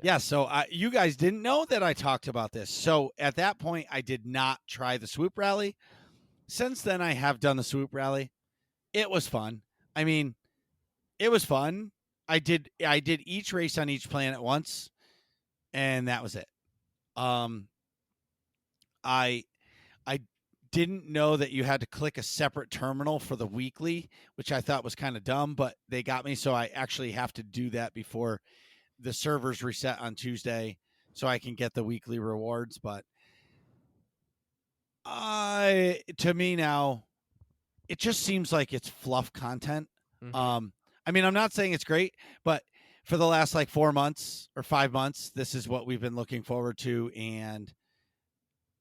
Yeah, so you guys didn't know that I talked about this. So at that point, I did not try the Swoop Rally. Since then, I have done the Swoop Rally. It was fun. I mean, it was fun. I did each race on each planet once, and that was it. I didn't know that you had to click a separate terminal for the weekly, which I thought was kind of dumb, but they got me, so I actually have to do that before the servers reset on Tuesday so I can get the weekly rewards. But to me now, it just seems like it's fluff content. Mm-hmm. I mean, I'm not saying it's great, but for the last like 4 months or 5 months, this is what we've been looking forward to. And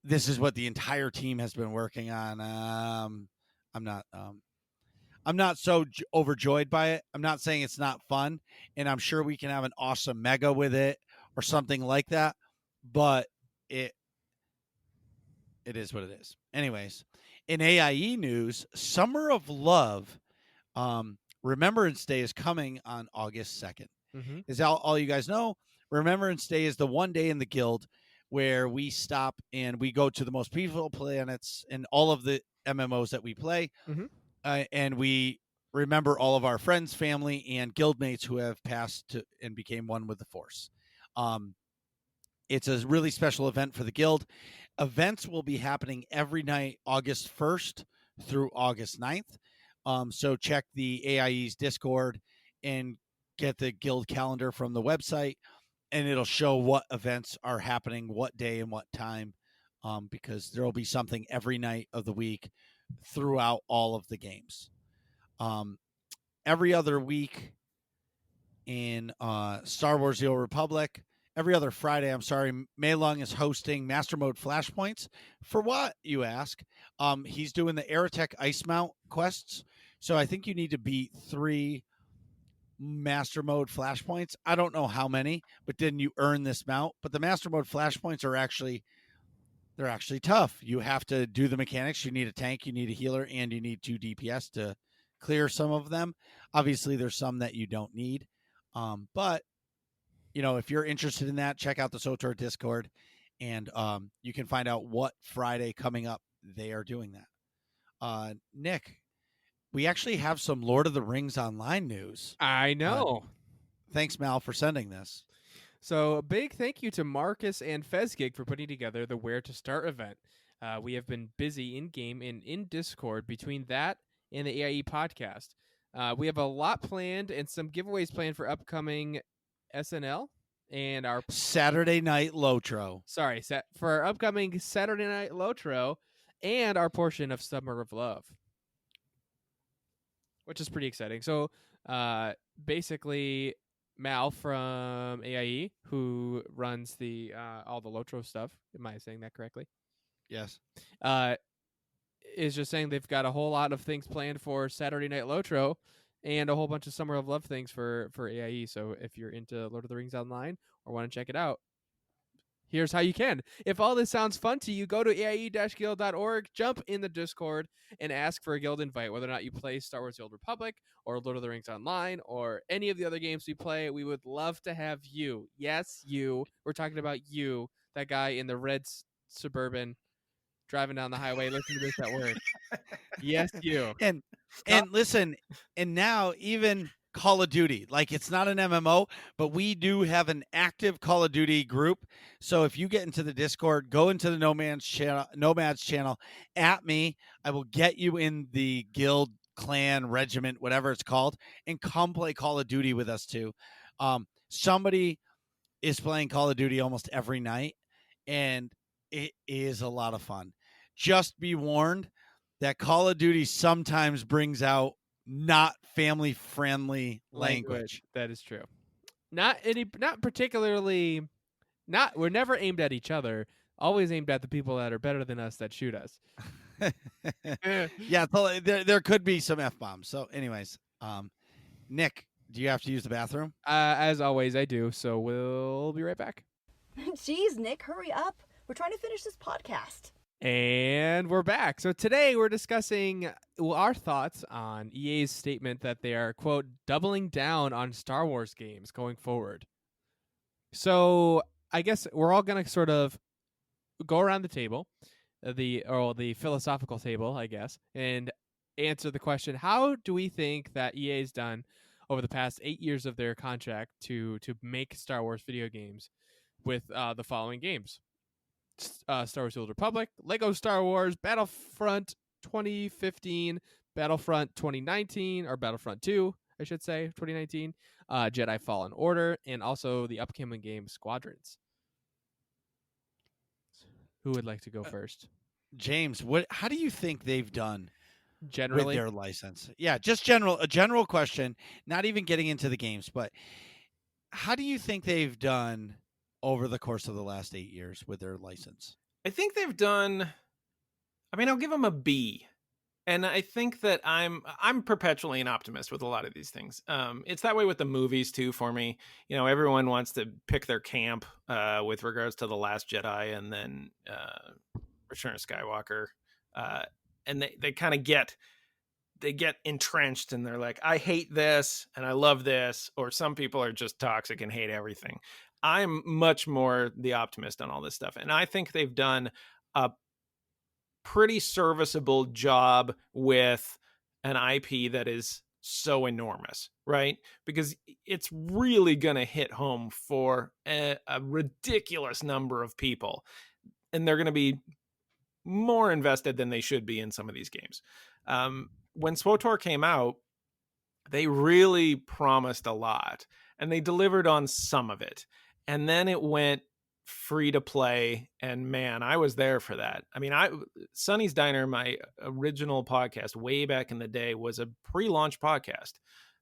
this is what the entire team has been working on. I'm not so overjoyed by it. I'm not saying it's not fun, and I'm sure we can have an awesome mega with it or something like that, but it is what it is. Anyways, in AIE news, Summer of Love, Remembrance Day is coming on August 2nd. Mm-hmm. As all you guys know, Remembrance Day is the one day in the guild where we stop and we go to the most peaceful planets in all of the MMOs that we play. Mm-hmm. And we remember all of our friends, family, and guildmates who have passed and became one with the Force. It's a really special event for the guild. Events will be happening every night, August 1st through August 9th. So check the AIE's Discord and get the guild calendar from the website, and it'll show what events are happening, what day and what time, because there will be something every night of the week throughout all of the games. Every other week in Star Wars: The Old Republic, every other Friday, Mei Lung is hosting Master Mode Flashpoints. For what, you ask? He's doing the Aerotech Ice Mount quests. So I think you need to beat 3 master mode flashpoints. I don't know how many, but didn't you earn this mount? But the master mode flashpoints are actually tough. You have to do the mechanics. You need a tank, you need a healer, and you need 2 DPS to clear some of them. Obviously, there's some that you don't need. But if you're interested in that, check out the SOTOR Discord, and you can find out what Friday coming up they are doing that. Nick, we actually have some Lord of the Rings Online news. I know. Thanks, Mal, for sending this. So a big thank you to Marcus and Fezgig for putting together the Where to Start event. We have been busy in-game and in Discord between that and the AIE podcast. We have a lot planned and some giveaways planned for upcoming SNL and our Saturday Night Lotro. For our upcoming Saturday Night Lotro and our portion of Summer of Love, which is pretty exciting. So basically, Mal from AIE, who runs the all the Lotro stuff, am I saying that correctly? Yes. Is just saying they've got a whole lot of things planned for Saturday Night Lotro and a whole bunch of Summer of Love things for AIE. So if you're into Lord of the Rings Online or want to check it out, here's how you can. If all this sounds fun to you, go to aie-guild.org, jump in the Discord, and ask for a guild invite. Whether or not you play Star Wars The Old Republic or Lord of the Rings Online or any of the other games we play, we would love to have you. Yes, you. We're talking about you, that guy in the red Suburban driving down the highway, listening to this at work. Yes, you. And listen, and now even Call of Duty, like it's not an MMO, but we do have an active Call of Duty group. So if you get into the Discord, go into the Nomads channel at me. I will get you in the guild, clan, regiment, whatever it's called, and come play Call of Duty with us too. Somebody is playing Call of Duty almost every night, and it is a lot of fun. Just be warned that Call of Duty sometimes brings out not family-friendly language. That is true. Not particularly. We're never aimed at each other. Always aimed at the people that are better than us that shoot us. Yeah, there could be some F-bombs. So, anyways, Nick, do you have to use the bathroom? As always, I do. So we'll be right back. Jeez, Nick, hurry up. We're trying to finish this podcast. And we're back. So today we're discussing our thoughts on EA's statement that they are, quote, doubling down on Star Wars games going forward. So I guess we're all going to sort of go around the table, the philosophical table, I guess, and answer the question, how do we think that EA's done over the past 8 years of their contract to make Star Wars video games with the following games? Star Wars The Old Republic, Lego Star Wars, Battlefront 2015, Battlefront 2019, or Battlefront 2, I should say, 2019, Jedi Fallen Order, and also the upcoming game Squadrons. Who would like to go first? James, how do you think they've done generally with their license? Yeah, just a general question, not even getting into the games, but how do you think they've done over the course of the last 8 years with their license? I think they've done, I'll give them a B. And I think that I'm perpetually an optimist with a lot of these things. It's that way with the movies too for me. Everyone wants to pick their camp with regards to The Last Jedi and then Return of Skywalker. And they kind of get entrenched and they're like, I hate this and I love this. Or some people are just toxic and hate everything. I'm much more the optimist on all this stuff. And I think they've done a pretty serviceable job with an IP that is so enormous, right? Because it's really going to hit home for a ridiculous number of people. And they're going to be more invested than they should be in some of these games. When SWTOR came out, they really promised a lot and they delivered on some of it. And then it went free to play. And man, I was there for that. Sonny's Diner, my original podcast way back in the day, was a pre-launch podcast.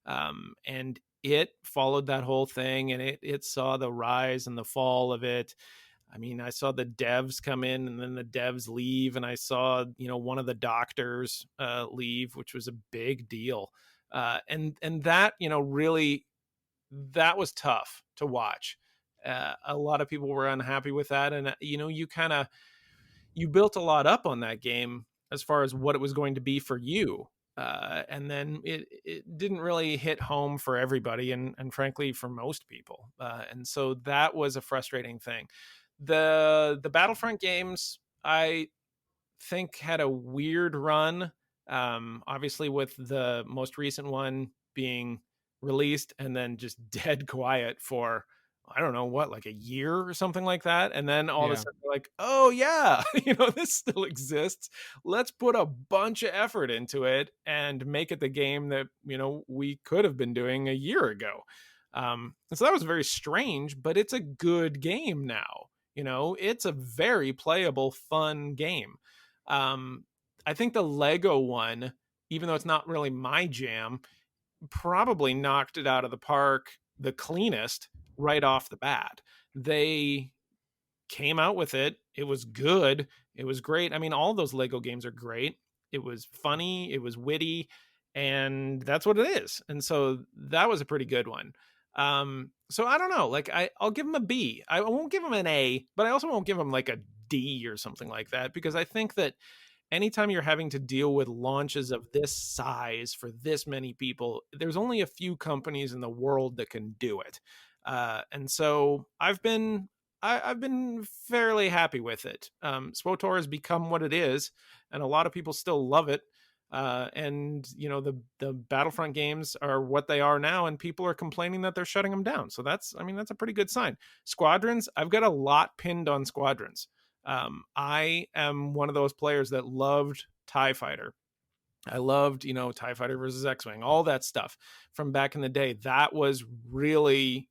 And it followed that whole thing and it saw the rise and the fall of it. I saw the devs come in and then the devs leave. And I saw, one of the doctors leave, which was a big deal. And that, really, that was tough to watch. A lot of people were unhappy with that, and you built a lot up on that game as far as what it was going to be for you. And then it didn't really hit home for everybody, and frankly for most people. And so that was a frustrating thing. The Battlefront games, I think, had a weird run. Obviously, with the most recent one being released and then just dead quiet for, I don't know what, like a year or something like that. And then all of a Yeah. sudden they're like, oh yeah, this still exists. Let's put a bunch of effort into it and make it the game that, we could have been doing a year ago. And so that was very strange, but it's a good game now. It's a very playable, fun game. Um, I think the Lego one, even though it's not really my jam, probably knocked it out of the park the cleanest right off the bat. They came out with it. It was good. It was great. I mean, all those Lego games are great. It was funny. It was witty. And that's what it is. And so that was a pretty good one. So I don't know. Like, I'll give them a B. I won't give them an A, but I also won't give them like a D or something like that, because I think that anytime you're having to deal with launches of this size for this many people, there's only a few companies in the world that can do it. And so I've been fairly happy with it. SWTOR has become what it is, and a lot of people still love it. And the Battlefront games are what they are now, and people are complaining that they're shutting them down. So that's a pretty good sign. Squadrons, I've got a lot pinned on Squadrons. I am one of those players that loved TIE Fighter. I loved, TIE Fighter versus X-Wing, all that stuff from back in the day. That was really,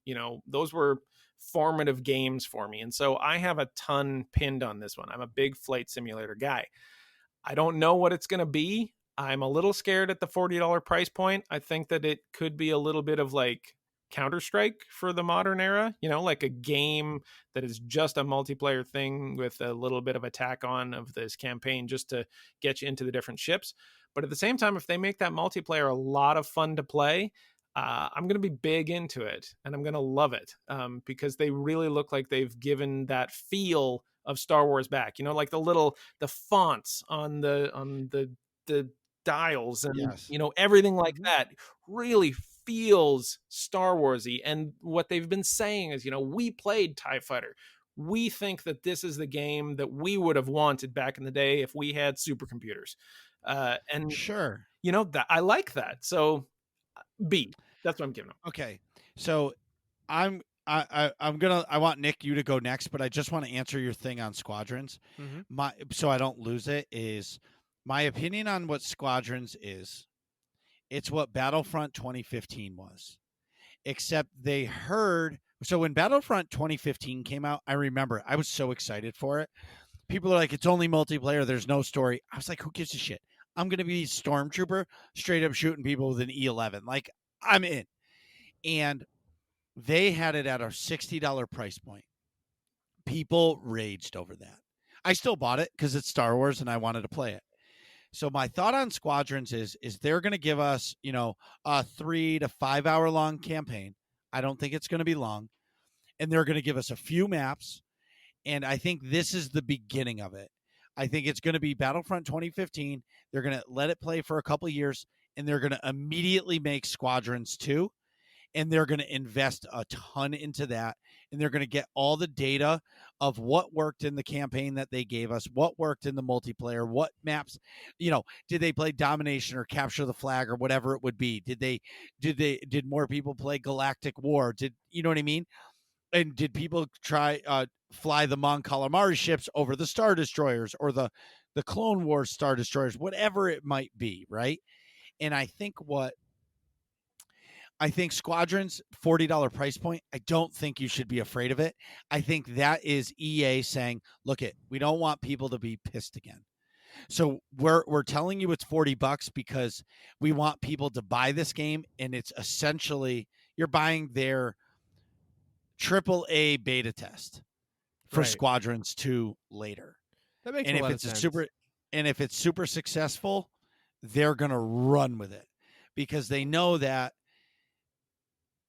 those were formative games for me. And so I have a ton pinned on this one. I'm a big flight simulator guy. I don't know what it's going to be. I'm a little scared at the $40 price point. I think that it could be a little bit of like Counter-Strike for the modern era, like a game that is just a multiplayer thing with a little bit of a tack on of this campaign just to get you into the different ships. But at the same time, if they make that multiplayer a lot of fun to play, I'm going to be big into it, and I'm going to love it, because they really look like they've given that feel of Star Wars back. Like the fonts on the dials and Yes. everything like that really feels Star Warsy. And what they've been saying is, we played TIE Fighter. We think that this is the game that we would have wanted back in the day if we had supercomputers. And Sure. that I like that. So B, that's what I'm giving them. Okay. So I'm I want Nick, you to go next, but I just want to answer your thing on Squadrons. Mm-hmm. So I don't lose it, is my opinion on what Squadrons is. It's what Battlefront 2015 was. Except they heard, so when Battlefront 2015 came out, I remember I was so excited for it. People are like, it's only multiplayer, there's no story. I was like, who gives a shit? I'm going to be Stormtrooper straight up shooting people with an E11. Like, I'm in. And they had it at a $60 price point. People raged over that. I still bought it because it's Star Wars and I wanted to play it. So my thought on Squadrons is they're going to give us, a 3 to 5 hour long campaign. I don't think it's going to be long. And they're going to give us a few maps. And I think this is the beginning of it. I think it's going to be Battlefront 2015. They're going to let it play for a couple of years, and they're going to immediately make Squadrons 2. And they're going to invest a ton into that. And they're going to get all the data of what worked in the campaign that they gave us, what worked in the multiplayer, what maps, did they play domination or capture the flag or whatever it would be? Did more people play Galactic War? You know what I mean? And did people try fly the Mon Calamari ships over the Star Destroyers or the Clone Wars Star Destroyers, whatever it might be, right? And I think Squadrons, $40 price point, I don't think you should be afraid of it. I think that is EA saying, look we don't want people to be pissed again. So we're telling you it's $40 because we want people to buy this game, and it's essentially you're buying their AAA beta test for Right. Squadrons 2 later. That makes And a if lot of it's sense. if it's super successful, they're going to run with it. because they know that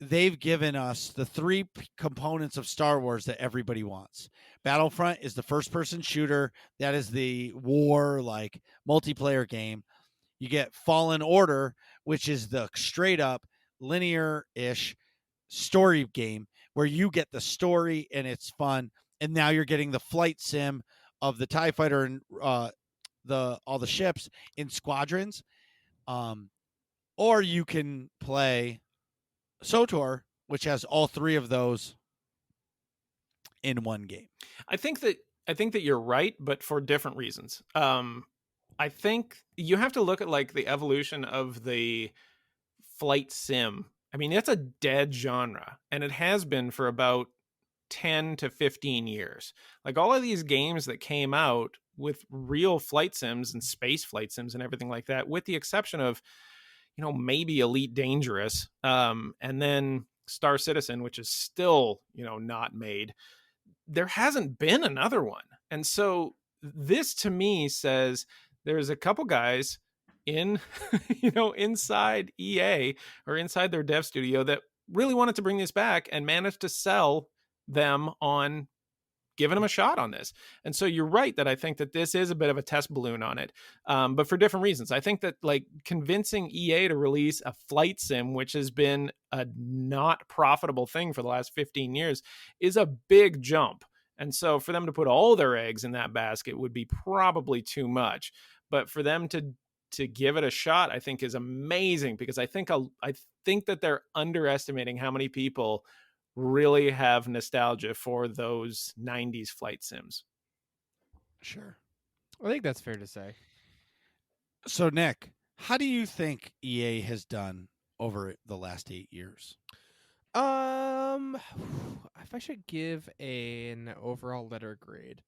they've given us the three components of Star Wars that everybody wants. Battlefront is the first-person shooter. That is the war, like, multiplayer game. You get Fallen Order, which is the straight-up linear-ish story game where you get the story and it's fun. And now you're getting the flight sim of the TIE fighter and all the ships in Squadrons. Or you can play SOTOR, which has all three of those in one game. I think that you're right, but for different reasons. I think you have to look at like the evolution of the flight sim. I mean, it's a dead genre, and it has been for about 10 to 15 years. Like all of these games that came out with real flight sims and space flight sims and everything like that, with the exception of, maybe Elite Dangerous, and then Star Citizen, which is still, not made. There hasn't been another one. And so this to me says there's a couple guys in, inside EA or inside their dev studio that really wanted to bring this back and managed to sell them on giving them a shot on this. And so you're right that I think that this is a bit of a test balloon on it, but for different reasons. I think that like convincing EA to release a flight sim, which has been a not profitable thing for the last 15 years, is a big jump. And so for them to put all their eggs in that basket would be probably too much. But for them to give it a shot, I think is amazing, because I think that they're underestimating how many people really have nostalgia for those 90s flight sims. Sure. I think that's fair to say. So, Nick, how do you think EA has done over the last 8 years? If I should give an overall letter grade,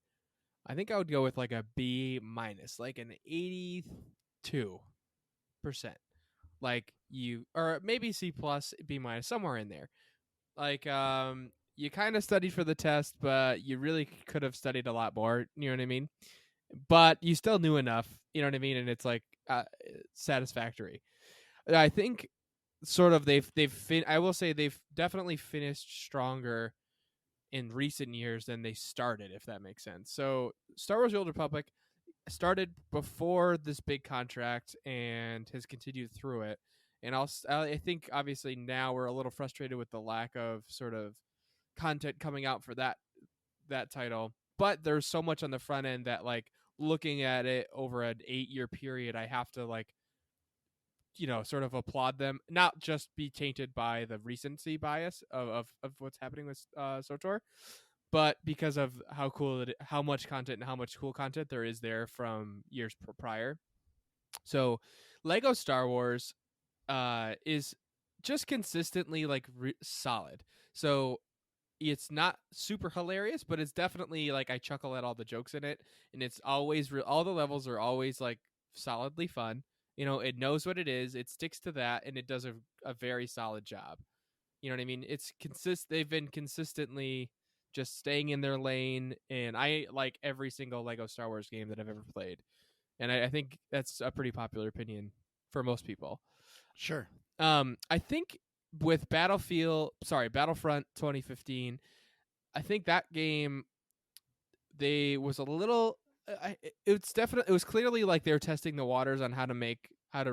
I think I would go with like a B minus, like an 82%. Like or maybe C plus, B minus, somewhere in there. Like, you kind of studied for the test, but you really could have studied a lot more. You know what I mean? But you still knew enough. You know what I mean? And it's like satisfactory. I think sort of I will say they've definitely finished stronger in recent years than they started, if that makes sense. So Star Wars: The Old Republic started before this big contract and has continued through it. And I think obviously now we're a little frustrated with the lack of sort of content coming out for that title. But there's so much on the front end that, like, looking at it over an 8-year period, I have to, like, sort of applaud them, not just be tainted by the recency bias of what's happening with SOTOR, but because of how much content and how much cool content there is there from years prior. So Lego Star Wars is just consistently like solid. So it's not super hilarious, but it's definitely like I chuckle at all the jokes in it, and it's always all the levels are always like solidly fun. It knows what it is, it sticks to that, and it does a very solid job. You know what I mean? They've been consistently just staying in their lane, and I like every single Lego Star Wars game that I've ever played. And I think that's a pretty popular opinion for most people. Sure. I think with Battlefront 2015, I think that game, it was clearly like they were testing the waters on how to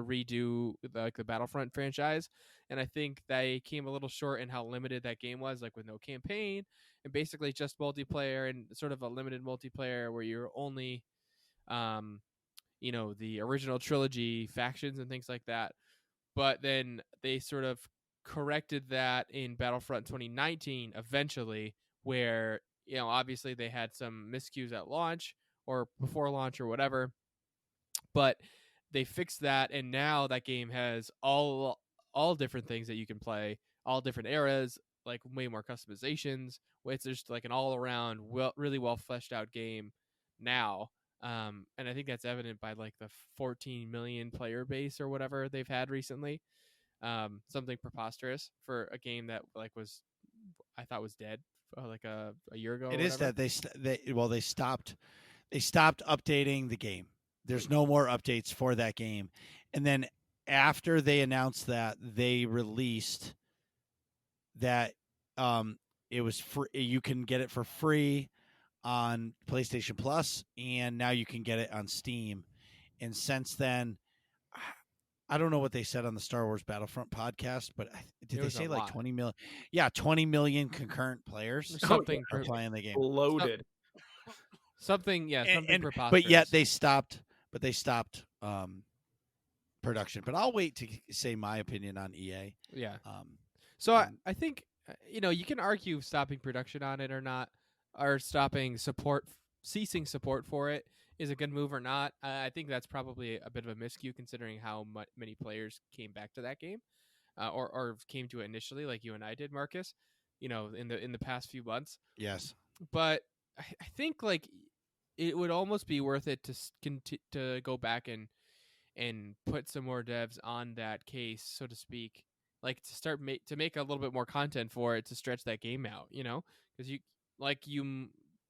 redo the Battlefront franchise. And I think they came a little short in how limited that game was, like with no campaign and basically just multiplayer and sort of a limited multiplayer where you're only, the original trilogy factions and things like that. But then they sort of corrected that in Battlefront 2019 eventually, where, obviously they had some miscues at launch or before launch or whatever, but they fixed that, and now that game has all different things that you can play, all different eras, like way more customizations. It's just like an all-around really well fleshed out game now. And I think that's evident by like the 14 million player base or whatever they've had recently. Something preposterous for a game that I thought was dead like a year ago. It is that they stopped updating the game. There's no more updates for that game. And then after they announced that, they released that it was free. You can get it for free on PlayStation Plus, and now you can get it on Steam. And since then, I don't know what they said on the Star Wars Battlefront podcast, but did they say like 20 million? Yeah, 20 million concurrent players Something are playing the game. Loaded. Something preposterous. But yet they stopped. But they stopped production. But I'll wait to say my opinion on EA. Yeah. So I think you can argue stopping production on it or not, or ceasing support for it is a good move or not. I think that's probably a bit of a miscue considering how many players came back to that game, or came to it initially, like you and I did, Marcus. In the past few months. Yes. But I think like it would almost be worth it to go back and put some more devs on that case, so to speak. Like to start to make a little bit more content for it to stretch that game out, because you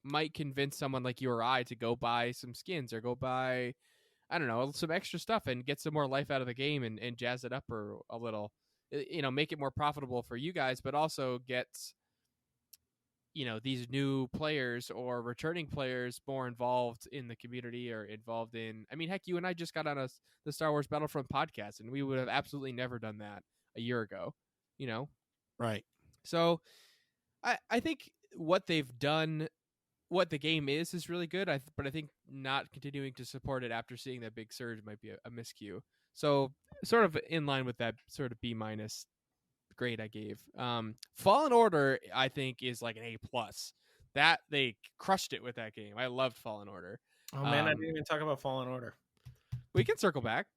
might convince someone like you or I to go buy some skins or go buy, I don't know, some extra stuff and get some more life out of the game and jazz it up a little, make it more profitable for you guys, but also get, these new players or returning players more involved in the community or involved in, I mean, heck, you and I just got on the Star Wars Battlefront podcast and we would have absolutely never done that a year ago, Right. So I think what they've done, what the game is really good. But I think not continuing to support it after seeing that big surge might be a miscue. So sort of in line with that sort of B- grade I gave. Fallen Order, I think, is like an A+. That they crushed it with that game. I loved Fallen Order. Oh man, I didn't even talk about Fallen Order. We can circle back.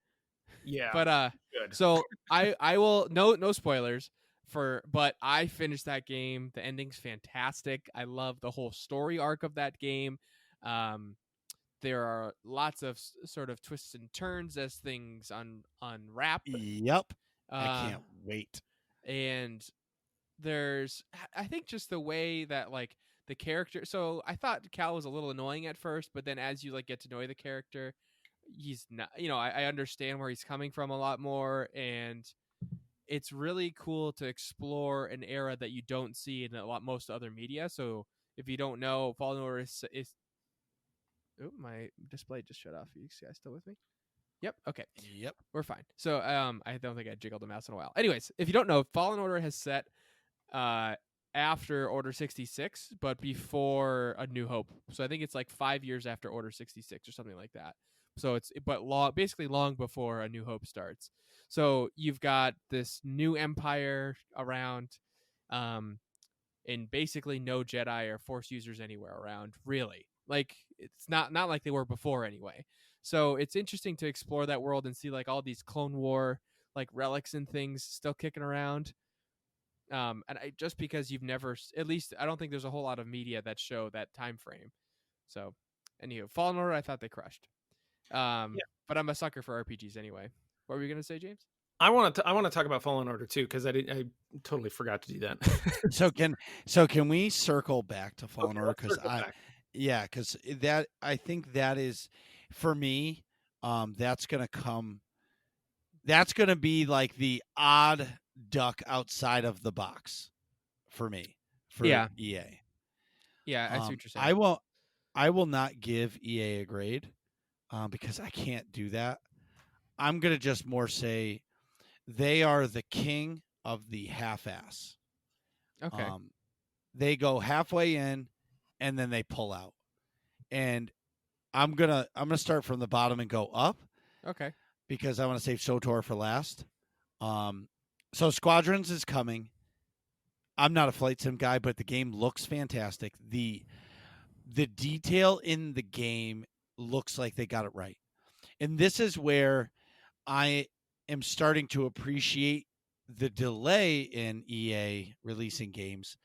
Yeah. But good. So I will no spoilers but I finished that game. The ending's fantastic. I love the whole story arc of that game. There are lots of sort of twists and turns as things unwrap. Yep. I can't wait. And there's, I think, just the way that like the character. So I thought Cal was a little annoying at first, but then as you like get to know the character, he's not. I understand where he's coming from a lot more, and it's really cool to explore an era that you don't see in most other media. So if you don't know, Fallen Order is oh, my display just shut off. Are you guys still with me? Yep. Okay. Yep. We're fine. So I don't think I jiggled the mouse in a while. Anyways, if you don't know, Fallen Order has set after Order 66, but before A New Hope. So I think it's like 5 years after Order 66 or something like that. So it's basically long before A New Hope starts. So you've got this new empire around, and basically no Jedi or Force users anywhere around, really. Like it's not like they were before anyway. So it's interesting to explore that world and see like all these Clone War like relics and things still kicking around. And just because you've never, at least I don't think there's a whole lot of media that show that time frame. So, anywho, Fallen Order, I thought they crushed. Yeah. But I'm a sucker for RPGs anyway. What were you gonna say, James? I want to talk about Fallen Order too, because I totally forgot to do that. So can we circle back to Fallen Order? Because I think that is, for me, that's gonna be like the odd duck outside of the box for me. For EA. Yeah, I see what you're saying. I will not give EA a grade because I can't do that. I'm gonna just more say they are the king of the half-ass. Okay. They go halfway in and then they pull out. And I'm gonna start from the bottom and go up. Okay. Because I want to save SWTOR for last. So Squadrons is coming. I'm not a flight sim guy, but the game looks fantastic. The detail in the game looks like they got it right. And this is where I am starting to appreciate the delay in EA releasing games,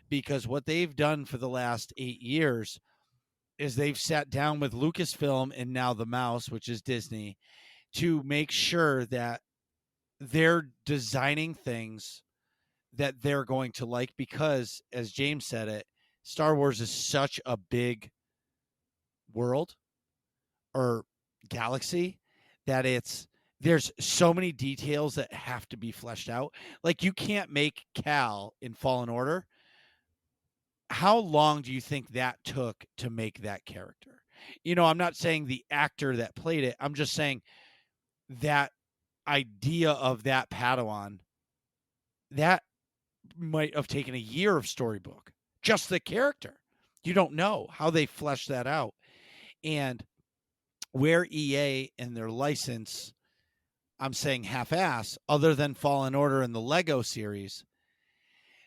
because what they've done for the last 8 years is they've sat down with Lucasfilm and now the mouse, which is Disney, to make sure that they're designing things that they're going to like, because, as James said it, Star Wars is such a big world or galaxy that there's so many details that have to be fleshed out. Like, you can't make Cal in Fallen Order. How long do you think that took to make that character? I'm not saying the actor that played it. I'm just saying that idea of that Padawan, that might have taken a year of storybook. Just the character. You don't know how they flesh that out. And where EA and their license, I'm saying half-ass, other than Fallen Order and the Lego series,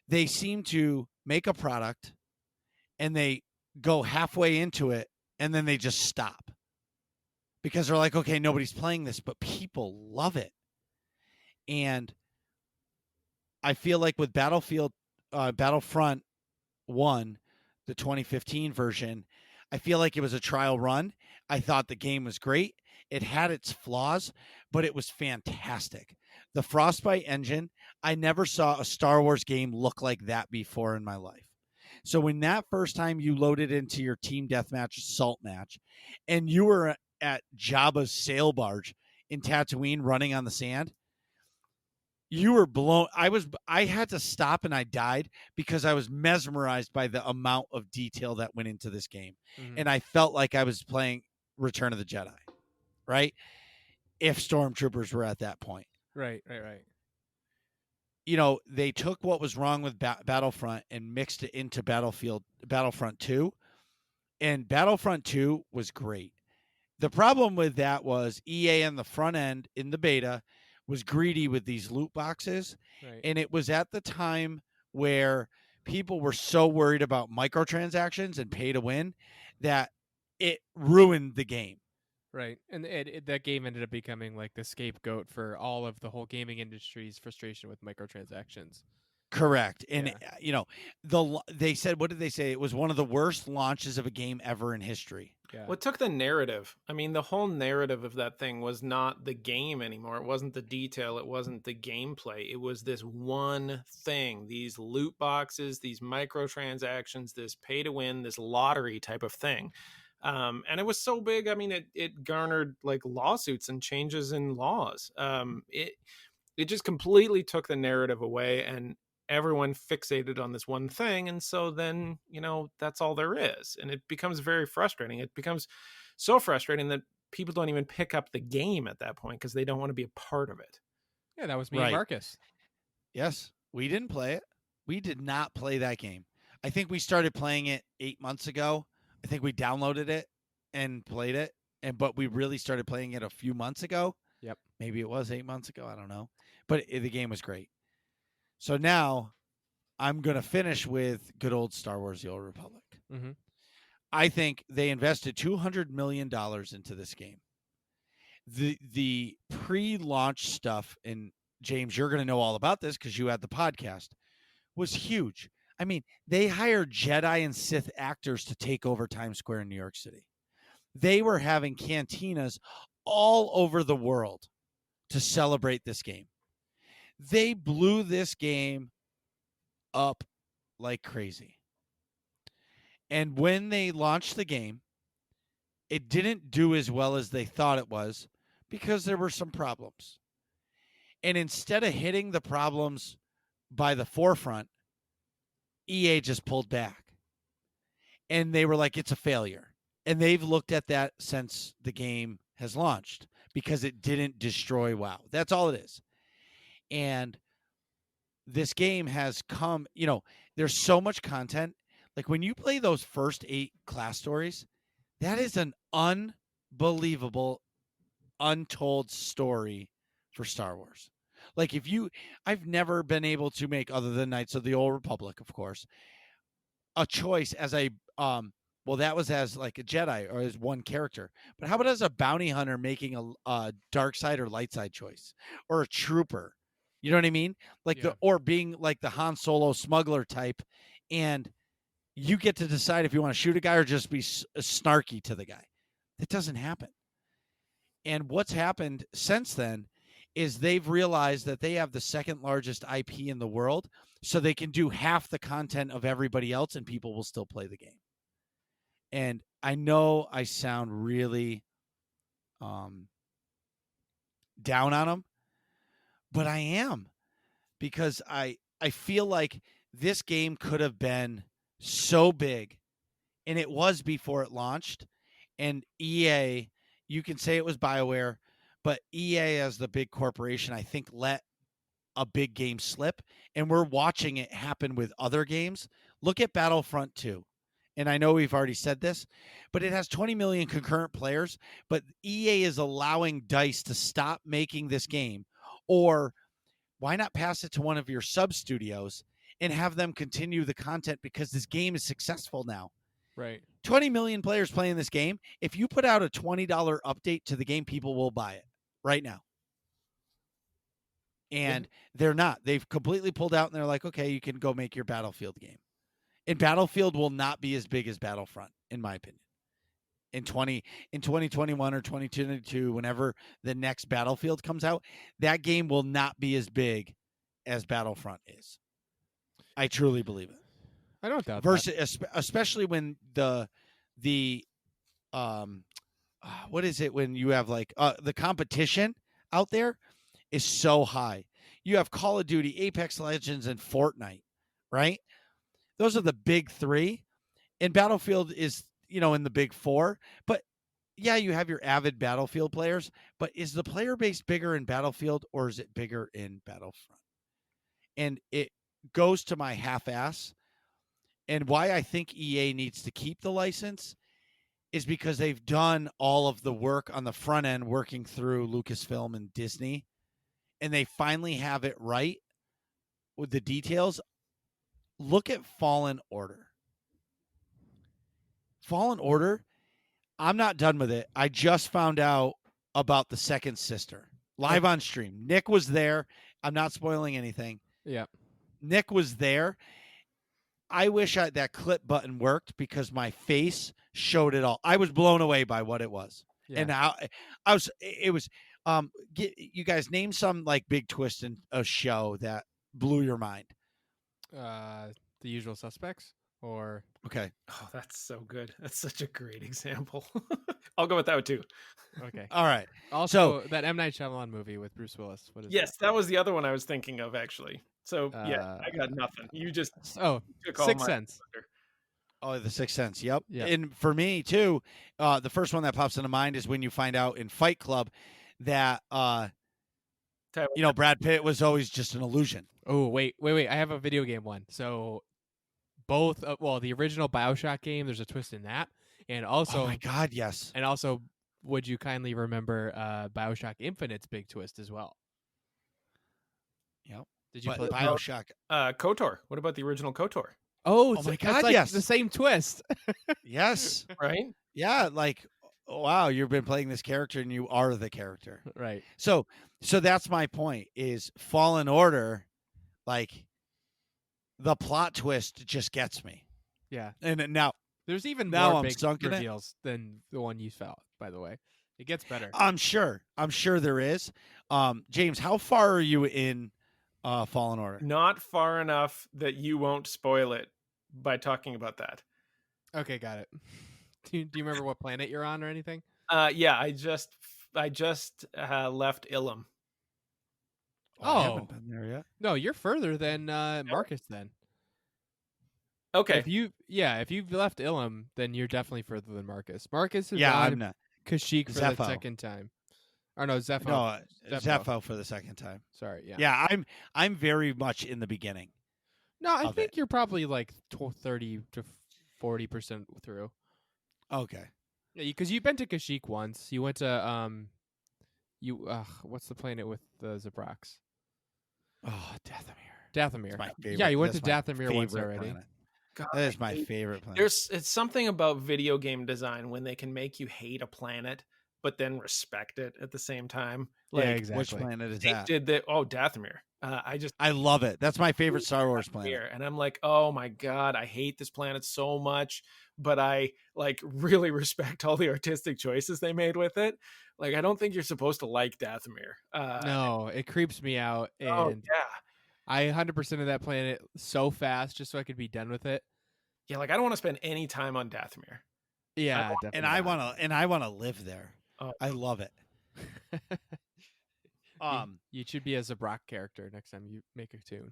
they seem to make a product and they go halfway into it and then they just stop. Because they're like, okay, nobody's playing this, but people love it. And I feel like with Battlefront 1, the 2015 version, I feel like it was a trial run. I thought the game was great. It had its flaws, but it was fantastic. The Frostbite Engine, I never saw a Star Wars game look like that before in my life. So when that first time you loaded into your team deathmatch assault match and you were at Jabba's sail barge in Tatooine running on the sand, you were blown. I had to stop and I died because I was mesmerized by the amount of detail that went into this game. Mhm. And I felt like I was playing Return of the Jedi, right? If stormtroopers were at that point. Right. They took what was wrong with Battlefront and mixed it into Battlefront 2. And Battlefront 2 was great. The problem with that was EA on the front end in the beta was greedy with these loot boxes. Right. And it was at the time where people were so worried about microtransactions and pay to win that it ruined the game. Right. And that game ended up becoming like the scapegoat for all of the whole gaming industry's frustration with microtransactions. Correct. And, they said, what did they say? It was one of the worst launches of a game ever in history. Yeah. What took the narrative? I mean, the whole narrative of that thing was not the game anymore. It wasn't the detail. It wasn't the gameplay. It was this one thing, these loot boxes, these microtransactions, this pay to win, this lottery type of thing. And it was so big. I mean, it garnered like lawsuits and changes in laws. It just completely took the narrative away, and everyone fixated on this one thing. And so then, that's all there is. And it becomes very frustrating. It becomes so frustrating that people don't even pick up the game at that point because they don't want to be a part of it. Yeah, that was me Right. and Marcus. Yes, we didn't play it. We did not play that game. I think we started playing it 8 months ago. I think we downloaded it and played it. But we really started playing it a few months ago. Yep. Maybe it was 8 months ago. I don't know. But the game was great. So now I'm going to finish with good old Star Wars The Old Republic. Mm-hmm. I think they invested $200 million into this game. The pre-launch stuff, and James, you're going to know all about this because you had the podcast, was huge. I mean, they hired Jedi and Sith actors to take over Times Square in New York City. They were having cantinas all over the world to celebrate this game. They blew this game up like crazy. And when they launched the game, it didn't do as well as they thought it was because there were some problems. And instead of hitting the problems by the forefront, EA just pulled back. And they were like, it's a failure. And they've looked at that since the game has launched because it didn't destroy WoW. That's all it is. And this game has come, there's so much content. Like when you play those first 8 class stories, that is an unbelievable, untold story for Star Wars. Like I've never been able to make, other than Knights of the Old Republic, of course, a choice as a, that was as like a Jedi or as one character. But how about as a bounty hunter making a dark side or light side choice, or a trooper? You know what I mean? Like or being like the Han Solo smuggler type, and you get to decide if you want to shoot a guy or just be snarky to the guy. That doesn't happen. And what's happened since then is they've realized that they have the second largest IP in the world, so they can do half the content of everybody else and people will still play the game. And I know I sound really down on them, but I am, because I feel like this game could have been so big, and it was before it launched. And EA, you can say it was BioWare, but EA as the big corporation, I think, let a big game slip, and we're watching it happen with other games. Look at Battlefront 2. And I know we've already said this, but it has 20 million concurrent players, but EA is allowing DICE to stop making this game. Or why not pass it to one of your sub studios and have them continue the content, because this game is successful now. Right. 20 million players playing this game. If you put out a $20 update to the game, people will buy it right now. And they're not. They've completely pulled out, and they're like, okay, you can go make your Battlefield game. And Battlefield will not be as big as Battlefront, in my opinion. In 2021 or 2022, whenever the next Battlefield comes out, that game will not be as big as Battlefront is. I truly believe it. I don't doubt Versus, especially when the what is it when you have like the competition out there is so high. You have Call of Duty, Apex Legends, and Fortnite, right? Those are the big three, and Battlefield is, in the big four. But yeah, you have your avid Battlefield players, but is the player base bigger in Battlefield, or is it bigger in Battlefront? And it goes to my half-ass. And why I think EA needs to keep the license is because they've done all of the work on the front end, working through Lucasfilm and Disney, and they finally have it right with the details. Look at Fallen Order. Fallen Order, I'm not done with it. I just found out about the second sister live on stream. Nick was there. I'm not spoiling anything. Yeah. Nick was there. I wish that clip button worked, because my face showed it all. I was blown away by what it was. Yeah. And it was, you guys name some like big twist in a show that blew your mind. The Usual Suspects, or okay. Oh, that's so good. That's such a great example. I'll go with that one too. Okay. All right. Also, that M. Night Shyamalan movie with Bruce Willis. What is that was the other one I was thinking of, actually. So yeah, I got nothing. You just Sixth Sense. Oh, the Sixth Sense. Yep. Yeah. And for me too, the first one that pops into mind is when you find out in Fight Club that Brad Pitt was always just an illusion. Oh, wait. I have a video game one. So both, the original BioShock game, there's a twist in that. And also, oh my God, yes. And also, would you kindly remember BioShock Infinite's big twist as well? Yep. Did you play BioShock? KOTOR. What about the original KOTOR? Oh my God, like yes. The same twist. Yes. Right? Yeah, like, wow, you've been playing this character and you are the character. Right. So that's my point, is Fallen Order, like, the plot twist just gets me. Yeah. And now there's even now more I'm big sunk in it. reveals than the one you felt, by the way. It gets better. I'm sure there is. James, how far are you in Fallen Order? Not far enough that you won't spoil it by talking about that. Okay, got it. Do you remember what planet you're on or anything? Yeah, I just left Ilum. I haven't been there yet. No, you're further than Marcus then. Okay. If you've left Ilum, then you're definitely further than Marcus. Marcus is I'm not. Kashyyyk for Zepho. the second time. Or no, Zepho. No, Zepho for the second time. Sorry, yeah. Yeah, I'm very much in the beginning. No, I think you're probably like 30 to 40% through. Okay. Yeah, because you've been to Kashyyyk once. You went to what's the planet with the Zabraks? Oh, Dathomir. Dathomir. It's my favorite. Yeah, you went to That's my Dathomir once favorite already. planet. God, That is my favorite planet. It's something about video game design when they can make you hate a planet but then respect it at the same time. Like, yeah, exactly. Which planet is they that? did that. Oh, Dathomir. I love it. That's my favorite Star Wars planet. And I'm like, oh my God, I hate this planet so much, but I like really respect all the artistic choices they made with it. Like, I don't think you're supposed to like Dathomir. No, it creeps me out. And oh yeah. I 100% of that planet so fast just so I could be done with it. Yeah, like I don't want to spend any time on Dathomir. Yeah, definitely. And I want to live there. Oh. I love it. You should be a Zabrak character next time you make a tune.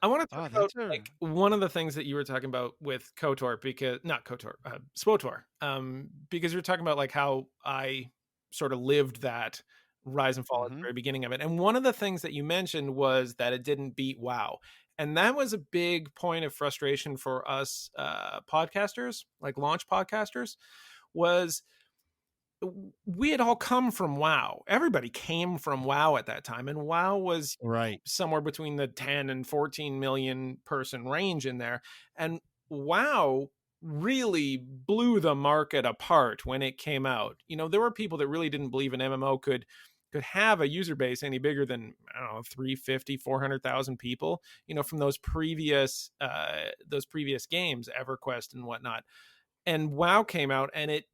I want to Oh, talk about that's a- like one of the things that you were talking about with KOTOR, because not KOTOR, SWOTOR, because you're talking about like how I sort of lived that rise and fall at the Mhm. very beginning of it. And one of the things that you mentioned was that it didn't beat WoW. And that was a big point of frustration for us podcasters, like launch podcasters, was we had all come from WoW. Everybody came from WoW at that time, and WoW was right. somewhere between the 10 and 14 million person range in there. And WoW really blew the market apart when it came out. You know, there were people that really didn't believe an MMO could have a user base any bigger than, I don't know, 350, 400,000 people, you know, from those previous games, EverQuest and whatnot. And WoW came out, and it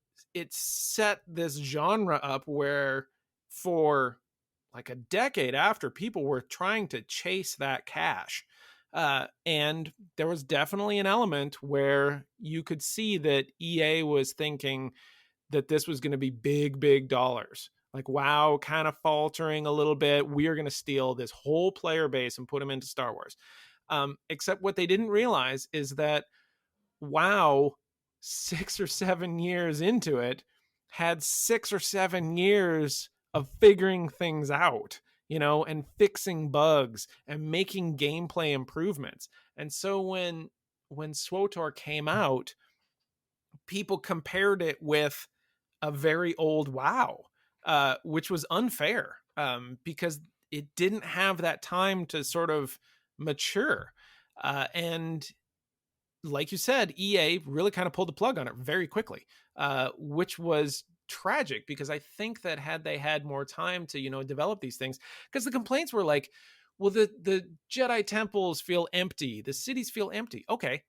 set this genre up where for like a decade after, people were trying to chase that cash. And there was definitely an element where you could see that EA was thinking that this was going to be big dollars. Like WoW kind of faltering a little bit. We are going to steal this whole player base and put them into Star Wars. Except what they didn't realize is that WoW, 6 or 7 years into it, had 6 or 7 years of figuring things out, you know, and fixing bugs and making gameplay improvements. And so when SWOTOR came out, people compared it with a very old WoW, which was unfair, because it didn't have that time to sort of mature. And like you said, EA really kind of pulled the plug on it very quickly, which was tragic, because I think that had they had more time to, you know, develop these things, because the complaints were like, well, the Jedi temples feel empty, the cities feel empty. Okay,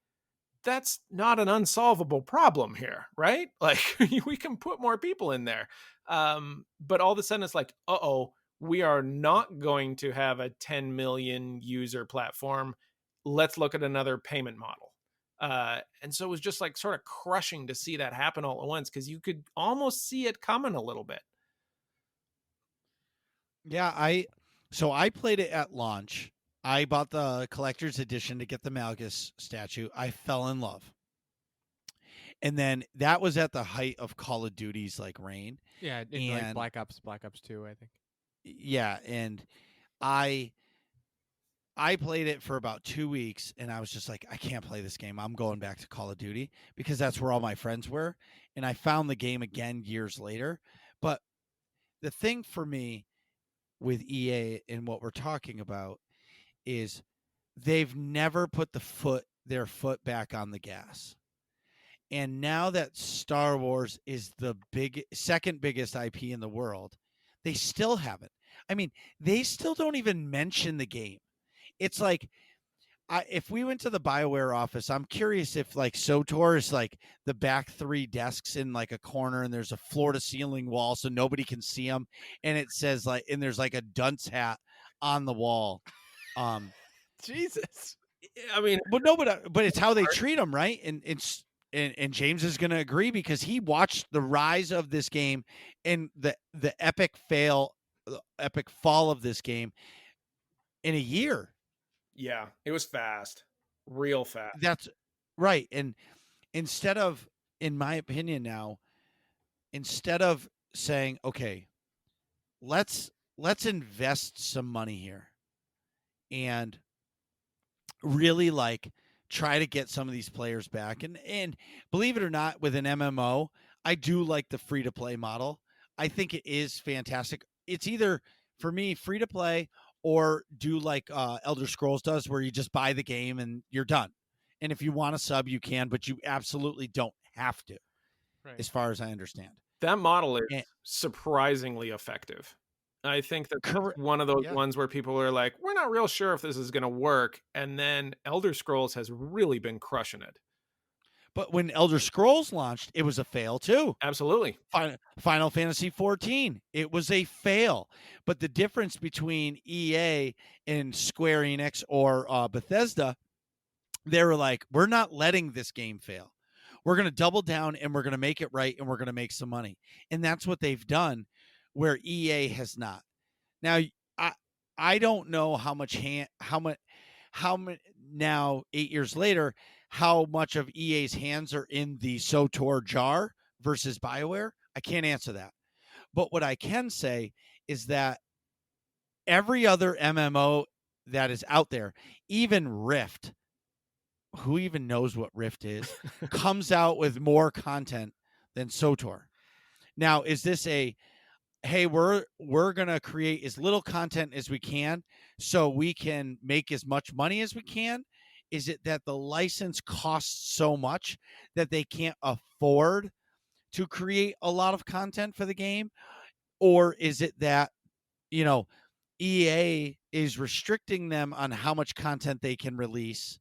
that's not an unsolvable problem here, right? Like we can put more people in there. But all of a sudden it's like, uh-oh, we are not going to have a 10 million user platform. Let's look at another payment model. And so it was just like sort of crushing to see that happen all at once, because you could almost see it coming a little bit. Yeah, so I played it at launch. I bought the collector's edition to get the Malgus statue. I fell in love. And then that was at the height of Call of Duty's like reign. Yeah, in like Black Ops 2, I think. Yeah, and I played it for about 2 weeks, and I was just like, I can't play this game. I'm going back to Call of Duty, because that's where all my friends were. And I found the game again years later. But the thing for me with EA and what we're talking about is they've never put their foot back on the gas. And now that Star Wars is the second biggest IP in the world, they still haven't. I mean, they still don't even mention the game. It's like, if we went to the BioWare office, I'm curious if like SWTOR is like the back 3 desks in like a corner, and there's a floor to ceiling wall so nobody can see them, and it says like, and there's like a dunce hat on the wall. Jesus. I mean, but it's how they treat them, right? And James is going to agree, because he watched the rise of this game and the epic fall of this game in a year. yeah, it was fast, real fast. That's right. And instead of, in my opinion now, instead of saying, okay, let's invest some money here and really like try to get some of these players back. And believe it or not, with an MMO, I do like the free to play model. I think it is fantastic. It's either, for me, free to play, or do like Elder Scrolls does, where you just buy the game and you're done. And if you want to sub, you can, but you absolutely don't have to, Right. as far as I understand. That model is And- surprisingly effective. I think that Correct. one of those Yeah. ones where people are like, we're not real sure if this is going to work. And then Elder Scrolls has really been crushing it. But when Elder Scrolls launched, it was a fail too. Absolutely. Final Fantasy 14, it was a fail. But the difference between EA and Square Enix or Bethesda, they were like, we're not letting this game fail. We're going to double down, and we're going to make it right, and we're going to make some money. And that's what they've done, where EA has not. Now, I don't know how much now 8 years later, how much of EA's hands are in the SOTOR jar versus BioWare. I can't answer that. But what I can say is that every other MMO that is out there, even Rift, who even knows what Rift is, comes out with more content than SOTOR. Now, is this a hey, we're gonna create as little content as we can so we can make as much money as we can? Is it that the license costs so much that they can't afford to create a lot of content for the game? Or is it that, you know, EA is restricting them on how much content they can release?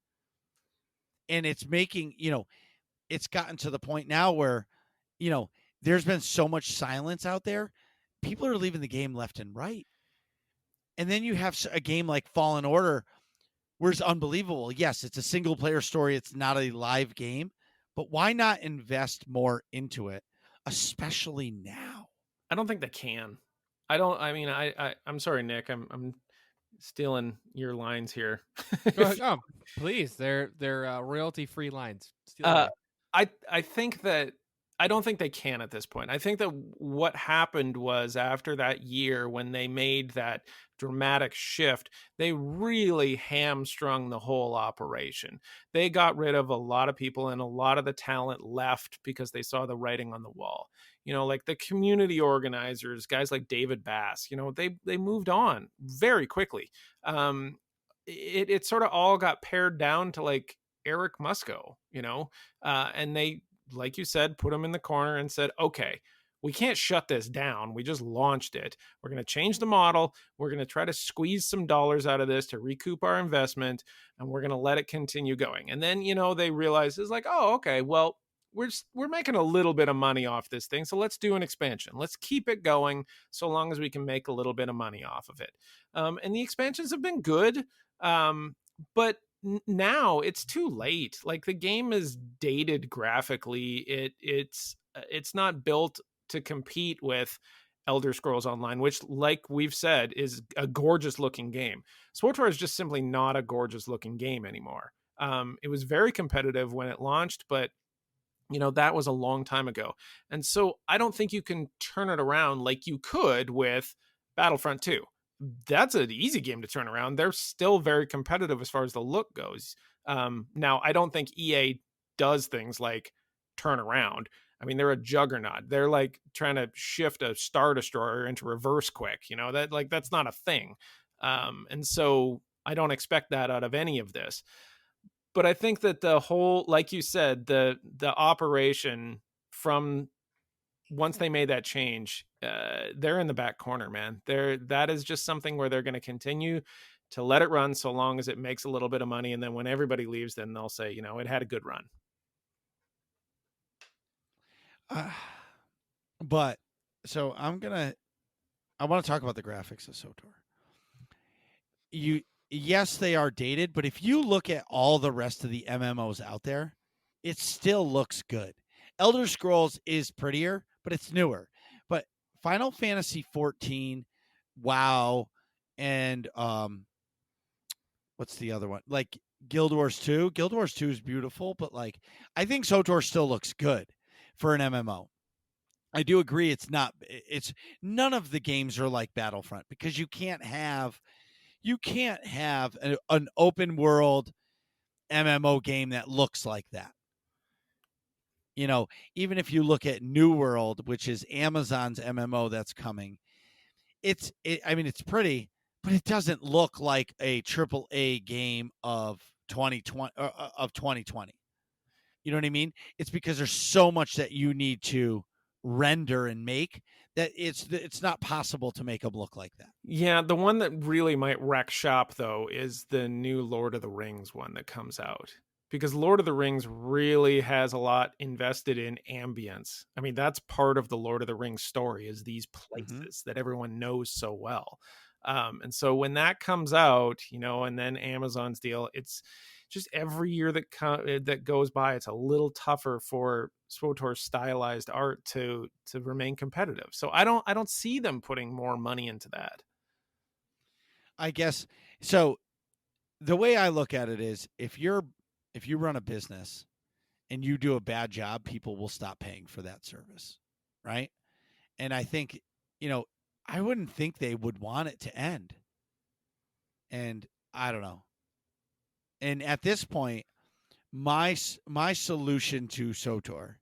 And it's making, it's gotten to the point now where, you know, there's been so much silence out there. People are leaving the game left and right. And then you have a game like Fallen Order, where it's unbelievable. Yes, it's a single player story. It's not a live game, but why not invest more into it, especially now? I don't think they can. I'm sorry, Nick. I'm stealing your lines here. Go ahead. Oh, please. They're royalty-free lines. Steal Uh, away. I think that I don't think they can at this point. I think that what happened was after that year when they made that dramatic shift, they really hamstrung the whole operation. They got rid of a lot of people and a lot of the talent left because they saw the writing on the wall. Like the community organizers, guys like David Bass, they moved on very quickly. It sort of all got pared down to like Eric Musco, and they, like you said, put him in the corner and said, okay, we can't shut this down. We just launched it. We're going to change the model. We're going to try to squeeze some dollars out of this to recoup our investment, and we're going to let it continue going. And then, they realize it's like, oh, okay, well, we're making a little bit of money off this thing. So let's do an expansion. Let's keep it going so long as we can make a little bit of money off of it. And the expansions have been good. But now it's too late. Like the game is dated graphically. It's not built to compete with Elder Scrolls Online, which, like we've said, is a gorgeous looking game. SWTOR is just simply not a gorgeous looking game anymore. It was very competitive when it launched, but that was a long time ago. And so I don't think you can turn it around like you could with Battlefront 2. That's an easy game to turn around. They're still very competitive as far as the look goes. Now, I don't think EA does things like turn around. I mean, they're a juggernaut. They're like trying to shift a Star Destroyer into reverse quick. That's not a thing. And so I don't expect that out of any of this. But I think that the whole, like you said, the operation from once they made that change, they're in the back corner, man. That is just something where they're going to continue to let it run so long as it makes a little bit of money. And then when everybody leaves, then they'll say, it had a good run. But so I want to talk about the graphics of SOTOR. Yes, they are dated, but if you look at all the rest of the MMOs out there, it still looks good. Elder Scrolls is prettier, but it's newer. But Final Fantasy 14, WoW, and what's the other one? Like Guild Wars 2. Guild Wars 2 is beautiful, but like I think SOTOR still looks good for an MMO. I do agree it's none of the games are like Battlefront because you can't have an open world MMO game that looks like that. Even if you look at New World, which is Amazon's MMO that's coming, it's pretty, but it doesn't look like a AAA game of 2020. You know what I mean? It's because there's so much that you need to render and make that it's not possible to make them look like that. Yeah, the one that really might wreck shop though is the new Lord of the Rings one that comes out. Because Lord of the Rings really has a lot invested in ambience. I mean, that's part of the Lord of the Rings story is these places that everyone knows so well. And so when that comes out, and then Amazon's deal, it's just every year that goes by, it's a little tougher for SWTOR's stylized art to remain competitive. So I don't see them putting more money into that. I guess so. The way I look at it is, if you run a business and you do a bad job, people will stop paying for that service, right? And I think, I wouldn't think they would want it to end. And I don't know. And at this point, my solution to SOTOR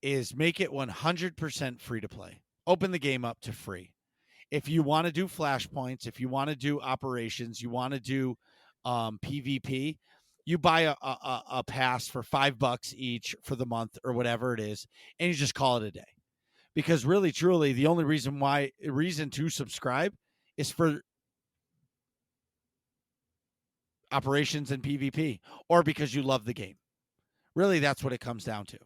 is make it 100% free to play. Open the game up to free. If you want to do flashpoints, if you want to do operations, you want to do PvP, you buy a pass for $5 each for the month or whatever it is, and you just call it a day. Because really, truly, the only reason to subscribe is for operations and PvP, or because you love the game. Really, that's what it comes down to.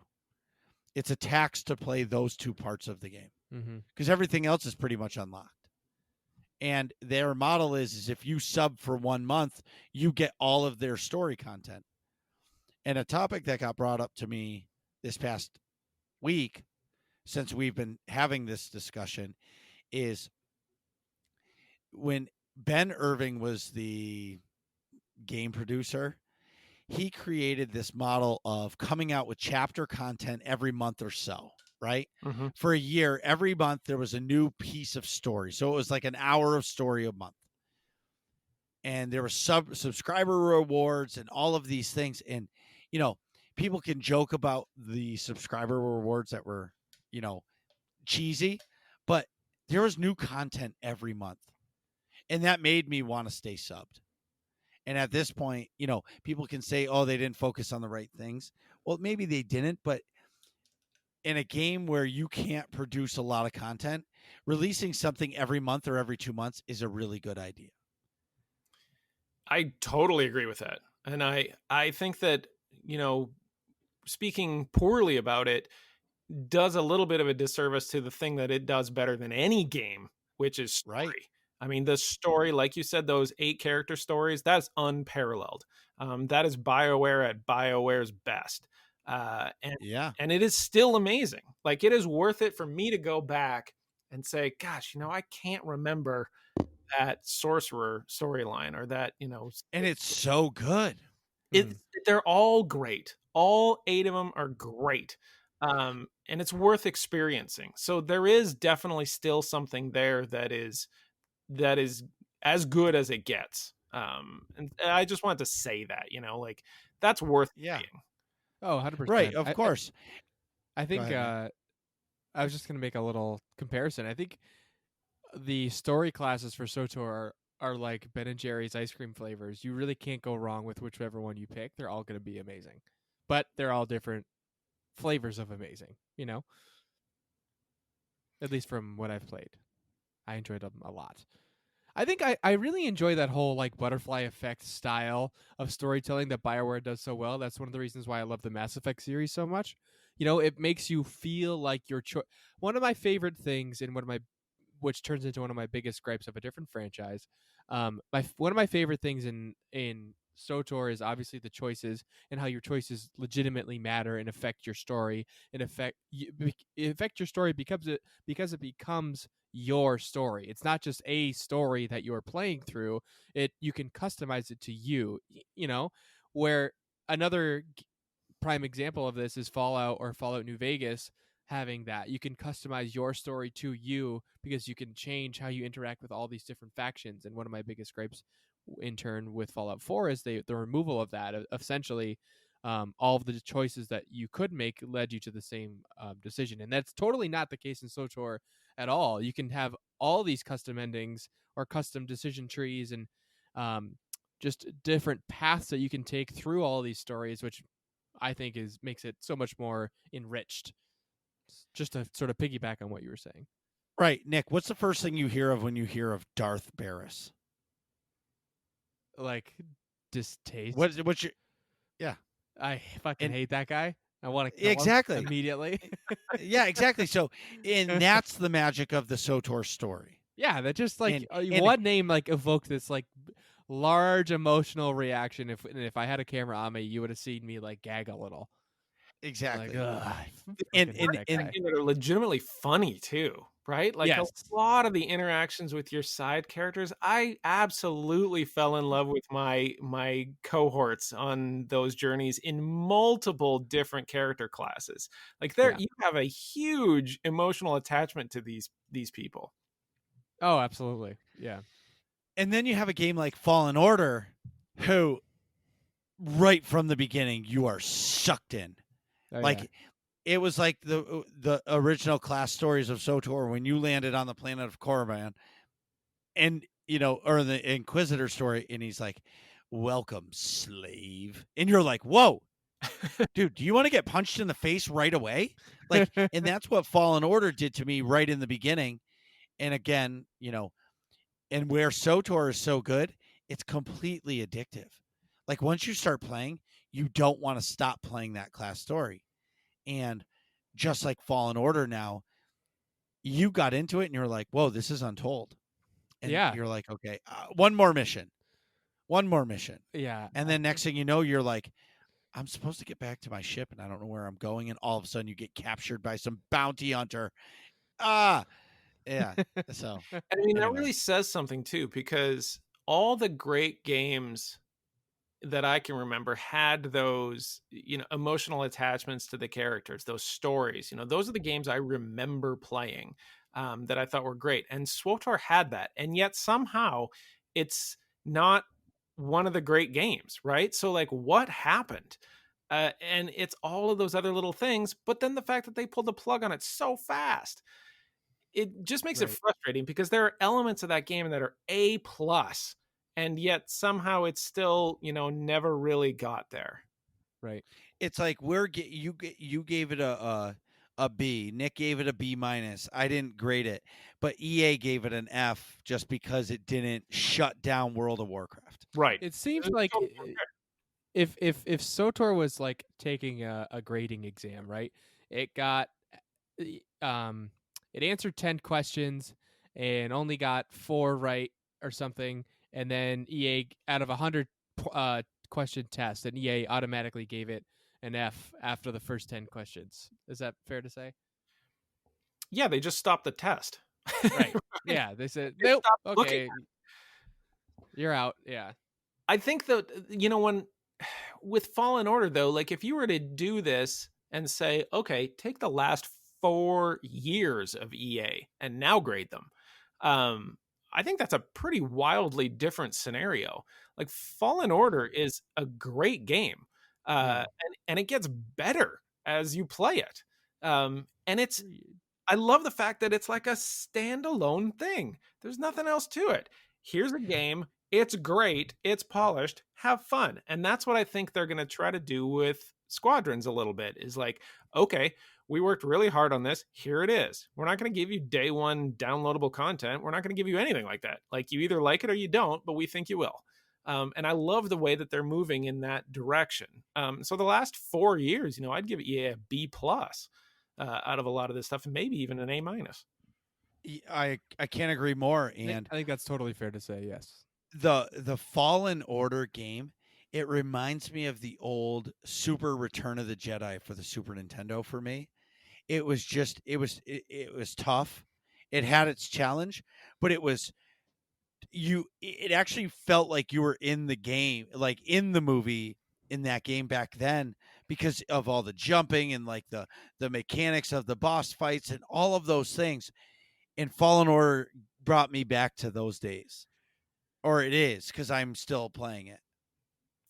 It's a tax to play those two parts of the game, because everything else is pretty much unlocked. And their model is if you sub for 1 month, you get all of their story content. And a topic that got brought up to me this past week, since we've been having this discussion, is when Ben Irving was the game producer, he created this model of coming out with chapter content every month or so, right? For a year, every month there was a new piece of story. So it was like an hour of story a month. And there were subscriber rewards and all of these things. And, people can joke about the subscriber rewards that were, cheesy, but there was new content every month. And that made me want to stay subbed. And at this point, people can say, oh, they didn't focus on the right things. Well, maybe they didn't, but in a game where you can't produce a lot of content, releasing something every month or every 2 months is a really good idea. I totally agree with that. And I think that, speaking poorly about it does a little bit of a disservice to the thing that it does better than any game, which is story. Right. I mean, the story, like you said, those 8 character stories, that's unparalleled. That is BioWare at BioWare's best. And it is still amazing. Like, it is worth it for me to go back and say, gosh, I can't remember that sorcerer storyline or that, and it's so good. They're all great. All 8 of them are great. And it's worth experiencing. So there is definitely still something there that is as good as it gets. And I just wanted to say that, like, that's worth paying. Oh, 100%. Right, of course. I think I was just going to make a little comparison. I think the story classes for SOTOR are like Ben & Jerry's ice cream flavors. You really can't go wrong with whichever one you pick. They're all going to be amazing. But they're all different flavors of amazing, At least from what I've played. I enjoyed them a lot. I think I really enjoy that whole like butterfly effect style of storytelling that BioWare does so well. That's one of the reasons why I love the Mass Effect series so much. It makes you feel like your one of my favorite things and which turns into one of my biggest gripes of a different franchise. One of my favorite things in SOTOR is obviously the choices and how your choices legitimately matter and affect your story and affect your story because it becomes your story. It's not just a story that you're playing through. You can customize it to you, where another prime example of this is Fallout or Fallout New Vegas having that. You can customize your story to you because you can change how you interact with all these different factions. And one of my biggest gripes in turn with Fallout 4 is the removal of that. Essentially, all of the choices that you could make led you to the same decision. And that's totally not the case in SOTOR at all. You can have all these custom endings or custom decision trees and just different paths that you can take through all these stories, which I think makes it so much more enriched. Just to sort of piggyback on what you were saying. Right. Nick, what's the first thing you hear of when you hear of Darth Barris? Like, distaste. What's your... Yeah. I fucking hate that guy. I want to kill him immediately. Yeah, exactly. So, and that's the magic of the SOTOR story. Yeah, that just like one name like evoked this like large emotional reaction. If I had a camera on me, you would have seen me like gag a little. Exactly. Like, and that are legitimately funny too. right? Like Yes. a lot of the interactions with your side characters, I absolutely fell in love with my cohorts on those journeys in multiple different character classes. Like there, Yeah. you have a huge emotional attachment to these people. Oh, absolutely. Yeah. And then you have a game like Fallen Order, who right from the beginning you are sucked in. Oh, Like yeah. it was like the original class stories of SWTOR when you landed on the planet of Korriban, and or the Inquisitor story, and he's like, "Welcome, slave," and you're like, "Whoa, dude, do you want to get punched in the face right away?" Like, and that's what Fallen Order did to me right in the beginning. And again, and where SWTOR is so good, it's completely addictive. Like once you start playing, you don't want to stop playing that class story. And just like Fallen Order now, you got into it and you're like, whoa, this is untold. And Yeah. you're like, okay, one more mission. One more mission. Yeah. And then next thing you know, you're like, I'm supposed to get back to my ship and I don't know where I'm going. And all of a sudden you get captured by some bounty hunter. Ah, yeah. So, I mean, that anyway. really says something too, because all the great games that I can remember had those, emotional attachments to the characters, those stories. Those are the games I remember playing that I thought were great. And SWTOR had that, and yet somehow it's not one of the great games, right? So, like, what happened? And it's all of those other little things, but then the fact that they pulled the plug on it so fast, it just makes it Right. frustrating because there are elements of that game that are A plus, and yet somehow it's still, never really got there. Right. It's like you gave it a B. Nick gave it a B minus. I didn't grade it, but EA gave it an F just because it didn't shut down World of Warcraft. Right. It seems It's like totally unfair. if SWTOR was like taking a grading exam, right? It got um it answered 10 questions and only got 4 right or something, and then EA out of 100 question test, and EA automatically gave it an F after the first 10 questions. Is that fair to say? Yeah, they just stopped the test. Right. Yeah, they said They nope. stopped looking Okay, you're out. Yeah. I think that, when with Fallen Order, though, like if you were to do this and say, okay, take the last 4 years of EA and now grade them, I think that's a pretty wildly different scenario. Like Fallen Order is a great game, and it gets better as you play it. And I love the fact that it's like a standalone thing. There's nothing else to it. Here's a game. It's great. It's polished. Have fun. And that's what I think they're going to try to do with Squadrons a little bit is like, okay, we worked really hard on this. Here it is. We're not going to give you day one downloadable content. We're not going to give you anything like that. Like you either like it or you don't, but we think you will. And I love the way that they're moving in that direction. So the last 4 years, I'd give EA a B plus out of a lot of this stuff, and maybe even an A minus. I can't agree more. And I think that's totally fair to say. Yes. the Fallen Order game, it reminds me of the old Super Return of the Jedi for the Super Nintendo. For me, it was just it was tough. It had its challenge, but it actually felt like you were in the game, like in the movie in that game back then, because of all the jumping and like the mechanics of the boss fights and all of those things. And Fallen Order brought me back to those days, or it is, because I'm still playing it.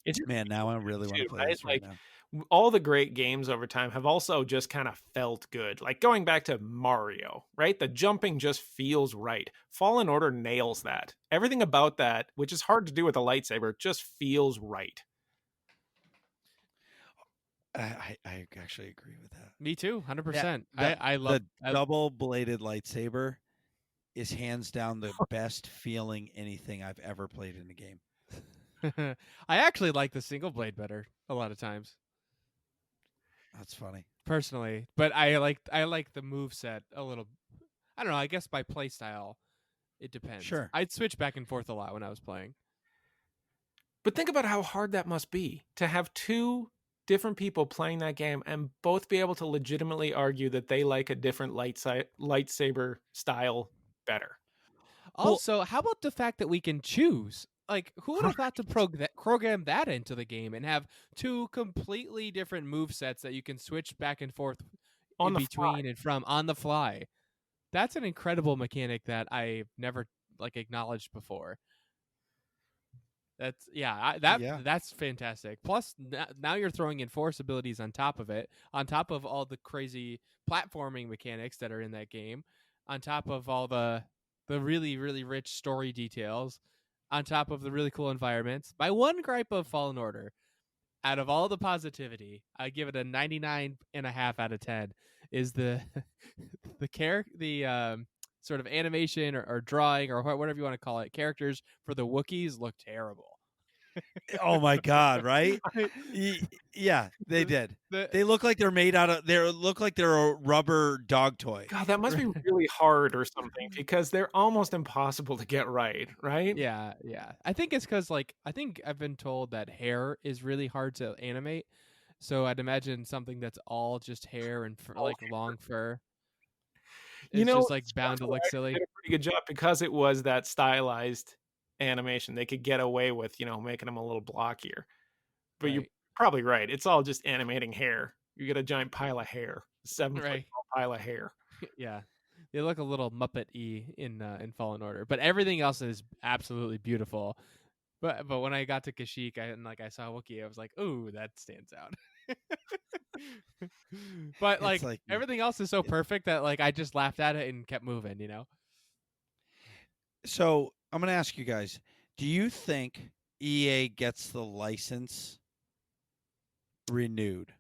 It's Man, now I really want to play this right now. All the great games over time have also just kind of felt good. Like going back to Mario, right? The jumping just feels right. Fallen Order nails that. Everything about that, which is hard to do with a lightsaber, just feels right. I actually agree with that. Me too. 100%. That- I love the double-bladed lightsaber is hands down the best feeling anything I've ever played in a game. I actually like the single blade better a lot of times, That's funny. personally. But I like the move set a little. I don't know. I guess by play style, it depends. Sure. I'd switch back and forth a lot when I was playing. But think about how hard that must be to have two different people playing that game and both be able to legitimately argue that they like a different lightsaber style better. Also, how about the fact that we can choose? Like, who would have thought to program that into the game and have two completely different move sets that you can switch back and forth On in the between and from on the fly? That's an incredible mechanic that I've never acknowledged before. That's that's fantastic. Plus, now you're throwing in force abilities on top of it, on top of all the crazy platforming mechanics that are in that game, on top of all the really really rich story details, on top of the really cool environments. My one gripe of Fallen Order, out of all the positivity, I give it a 99.5 out of 10. Is the the sort of animation or drawing or whatever you want to call it, characters for the Wookiees look terrible. Oh my God! Right? Yeah, they did. They look like they're made out of. They look like they're a rubber dog toy. God, that must be really hard or something because they're almost impossible to get right. Yeah. I think it's because I think I've been told that hair is really hard to animate. So I'd imagine something that's all just hair and long fur. It's just bound to look silly. Did a pretty good job because it was that stylized animation. They could get away with, making them a little blockier. But you're probably right. It's all just animating hair. You get a giant pile of hair, 7-foot pile of hair. Yeah, they look a little Muppet-y in Fallen Order, but everything else is absolutely beautiful. But when I got to Kashyyyk I saw Wookiee, I was like, ooh, that stands out. But everything else is so perfect that I just laughed at it and kept moving, So I'm gonna ask you guys: do you think EA gets the license renewed?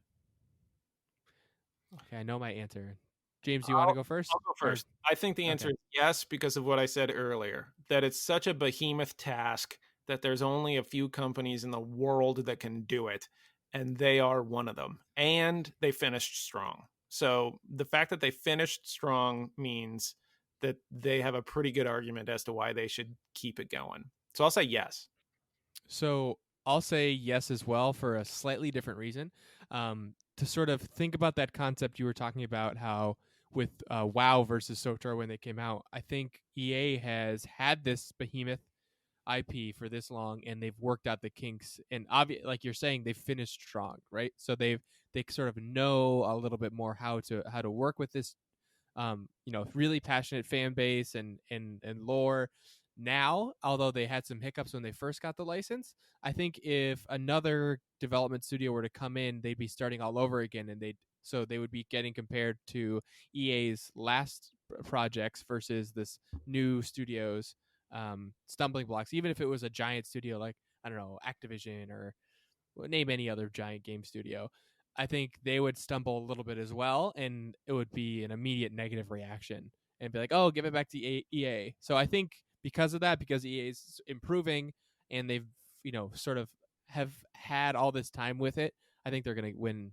Okay, I know my answer. James, do you want to go first? I'll go first. I think the answer is yes, because of what I said earlier, that it's such a behemoth task that there's only a few companies in the world that can do it, and they are one of them. And they finished strong. So the fact that they finished strong means that they have a pretty good argument as to why they should keep it going. So I'll say yes. So I'll say yes as well for a slightly different reason. To sort of think about that concept you were talking about, how with WoW versus SOTOR when they came out, I think EA has had this behemoth IP for this long, and they've worked out the kinks. And like you're saying, they've finished strong, right? So they sort of know a little bit more how to work with this, really passionate fan base and lore. Now, although they had some hiccups when they first got the license, I think if another development studio were to come in, they'd be starting all over again, and they would be getting compared to EA's last projects versus this new studio's stumbling blocks. Even if it was a giant studio like, I don't know, Activision or name any other giant game studio, I think they would stumble a little bit as well, and it would be an immediate negative reaction and be like, oh, give it back to EA. So I think because of that, because EA is improving and they've sort of have had all this time with it, I think they're going to win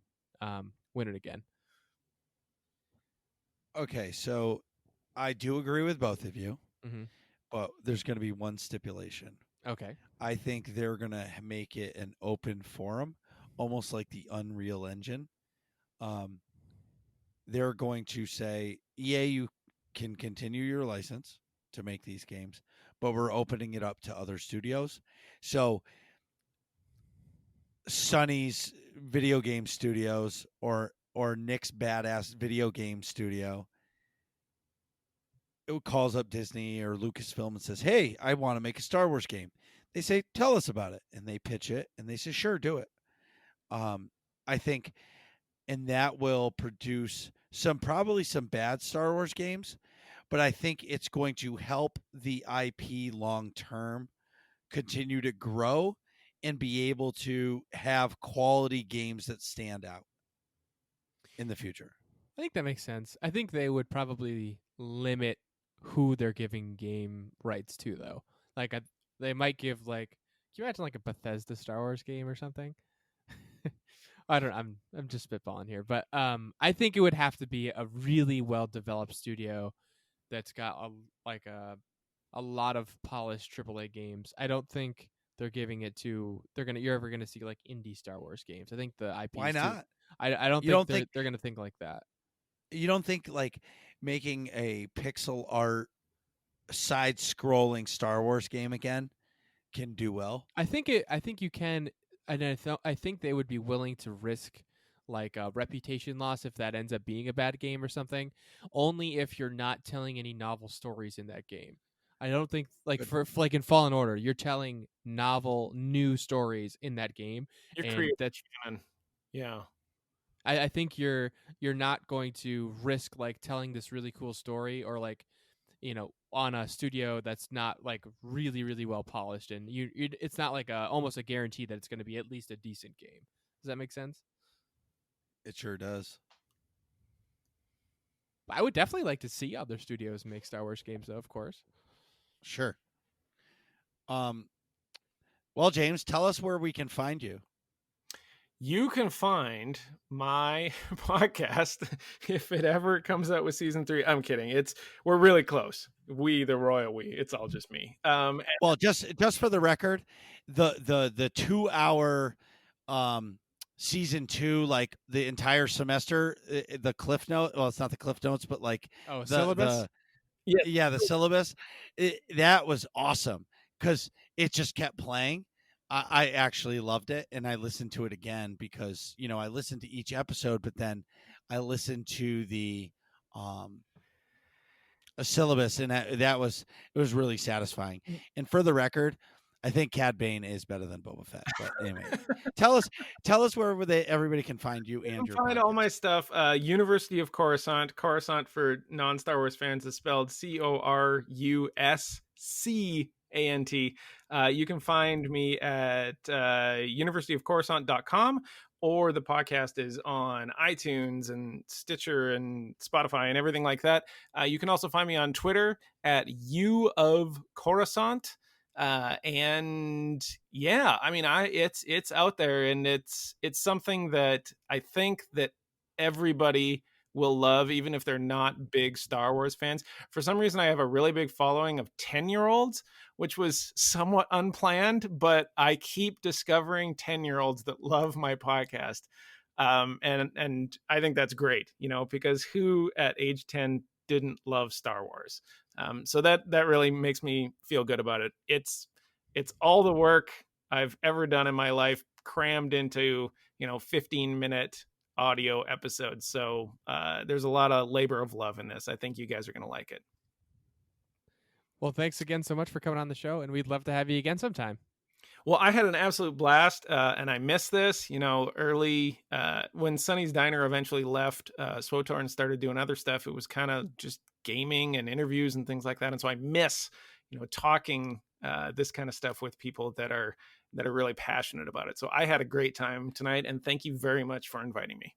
it again. Okay, so I do agree with both of you, Mm-hmm. but there's going to be one stipulation. Okay. I think they're going to make it an open forum, almost like the Unreal Engine. They're going to say, EA, you can continue your license to make these games, but we're opening it up to other studios. So Sonny's video game studios or Nick's badass video game studio, it calls up Disney or Lucasfilm and says, hey, I want to make a Star Wars game. They say, tell us about it. And they pitch it and they say, sure, do it. I think, and that will produce probably some bad Star Wars games, but I think it's going to help the IP long term continue to grow and be able to have quality games that stand out in the future. I think that makes sense. I think they would probably limit who they're giving game rights to, though. They might give can you imagine a Bethesda Star Wars game or something? I don't know. I'm just spitballing here, but I think it would have to be a really well developed studio that's got a lot of polished AAA games. I don't think they're giving it to you're ever gonna see like indie Star Wars games. I think the IP. Why not? I don't You think don't they're gonna think like that. You don't think like making a pixel art side-scrolling Star Wars game again can do well? I think you can, and I think they would be willing to risk like a reputation loss if that ends up being a bad game or something. Only if you're not telling any novel stories in that game. I don't think like for like in Fallen Order, you're telling novel new stories in that game, You're and creating that's canon. Yeah. I think you're not going to risk like telling this really cool story or like on a studio that's not like really really well polished, and it's not like almost a guarantee that it's going to be at least a decent game. Does that make sense? It sure does. I would definitely like to see other studios make Star Wars games, though. Of course. Sure. Well, James, tell us where we can find you. You can find my podcast if it ever comes out with season 3. I'm kidding. We're really close. We, the royal we. It's all just me. Well, just for the record, the 2-hour season 2, like the entire semester, the cliff note. Well, it's not the cliff notes, but like syllabus. The syllabus. That was awesome because it just kept playing. I actually loved it, and I listened to it again because I listened to each episode, but then I listened to the a syllabus, and it was really satisfying. And for the record, I think Cad Bane is better than Boba Fett. But anyway, tell us where everybody can find you and your find podcast. all my stuff. University of Coruscant. Coruscant for non-Star Wars fans is spelled Coruscant. You can find me at universityofcoruscant.com, or the podcast is on iTunes and Stitcher and Spotify and everything like that. You can also find me on Twitter at UofCoruscant. And yeah, I mean, it's out there, and it's something that I think that everybody will love, even if they're not big Star Wars fans. For some reason, I have a really big following of 10-year-olds, which was somewhat unplanned, but I keep discovering 10-year-olds that love my podcast. And I think that's great, because who at age 10 didn't love Star Wars? So that really makes me feel good about it. It's all the work I've ever done in my life crammed into 15-minute audio episodes. So there's a lot of labor of love in this. I think you guys are going to like it. Well, thanks again so much for coming on the show, and we'd love to have you again sometime. Well, I had an absolute blast, and I missed this, early when Sonny's Diner eventually left. SWTOR and started doing other stuff. It was kind of just gaming and interviews and things like that. And so I miss, talking this kind of stuff with people that are really passionate about it. So I had a great time tonight, and thank you very much for inviting me.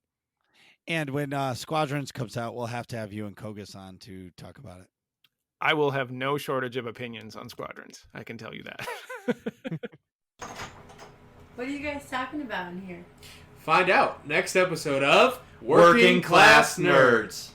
And when Squadrons comes out, we'll have to have you and Kogas on to talk about it. I will have no shortage of opinions on Squadrons. I can tell you that. What are you guys talking about in here? Find out next episode of Working Class Nerds.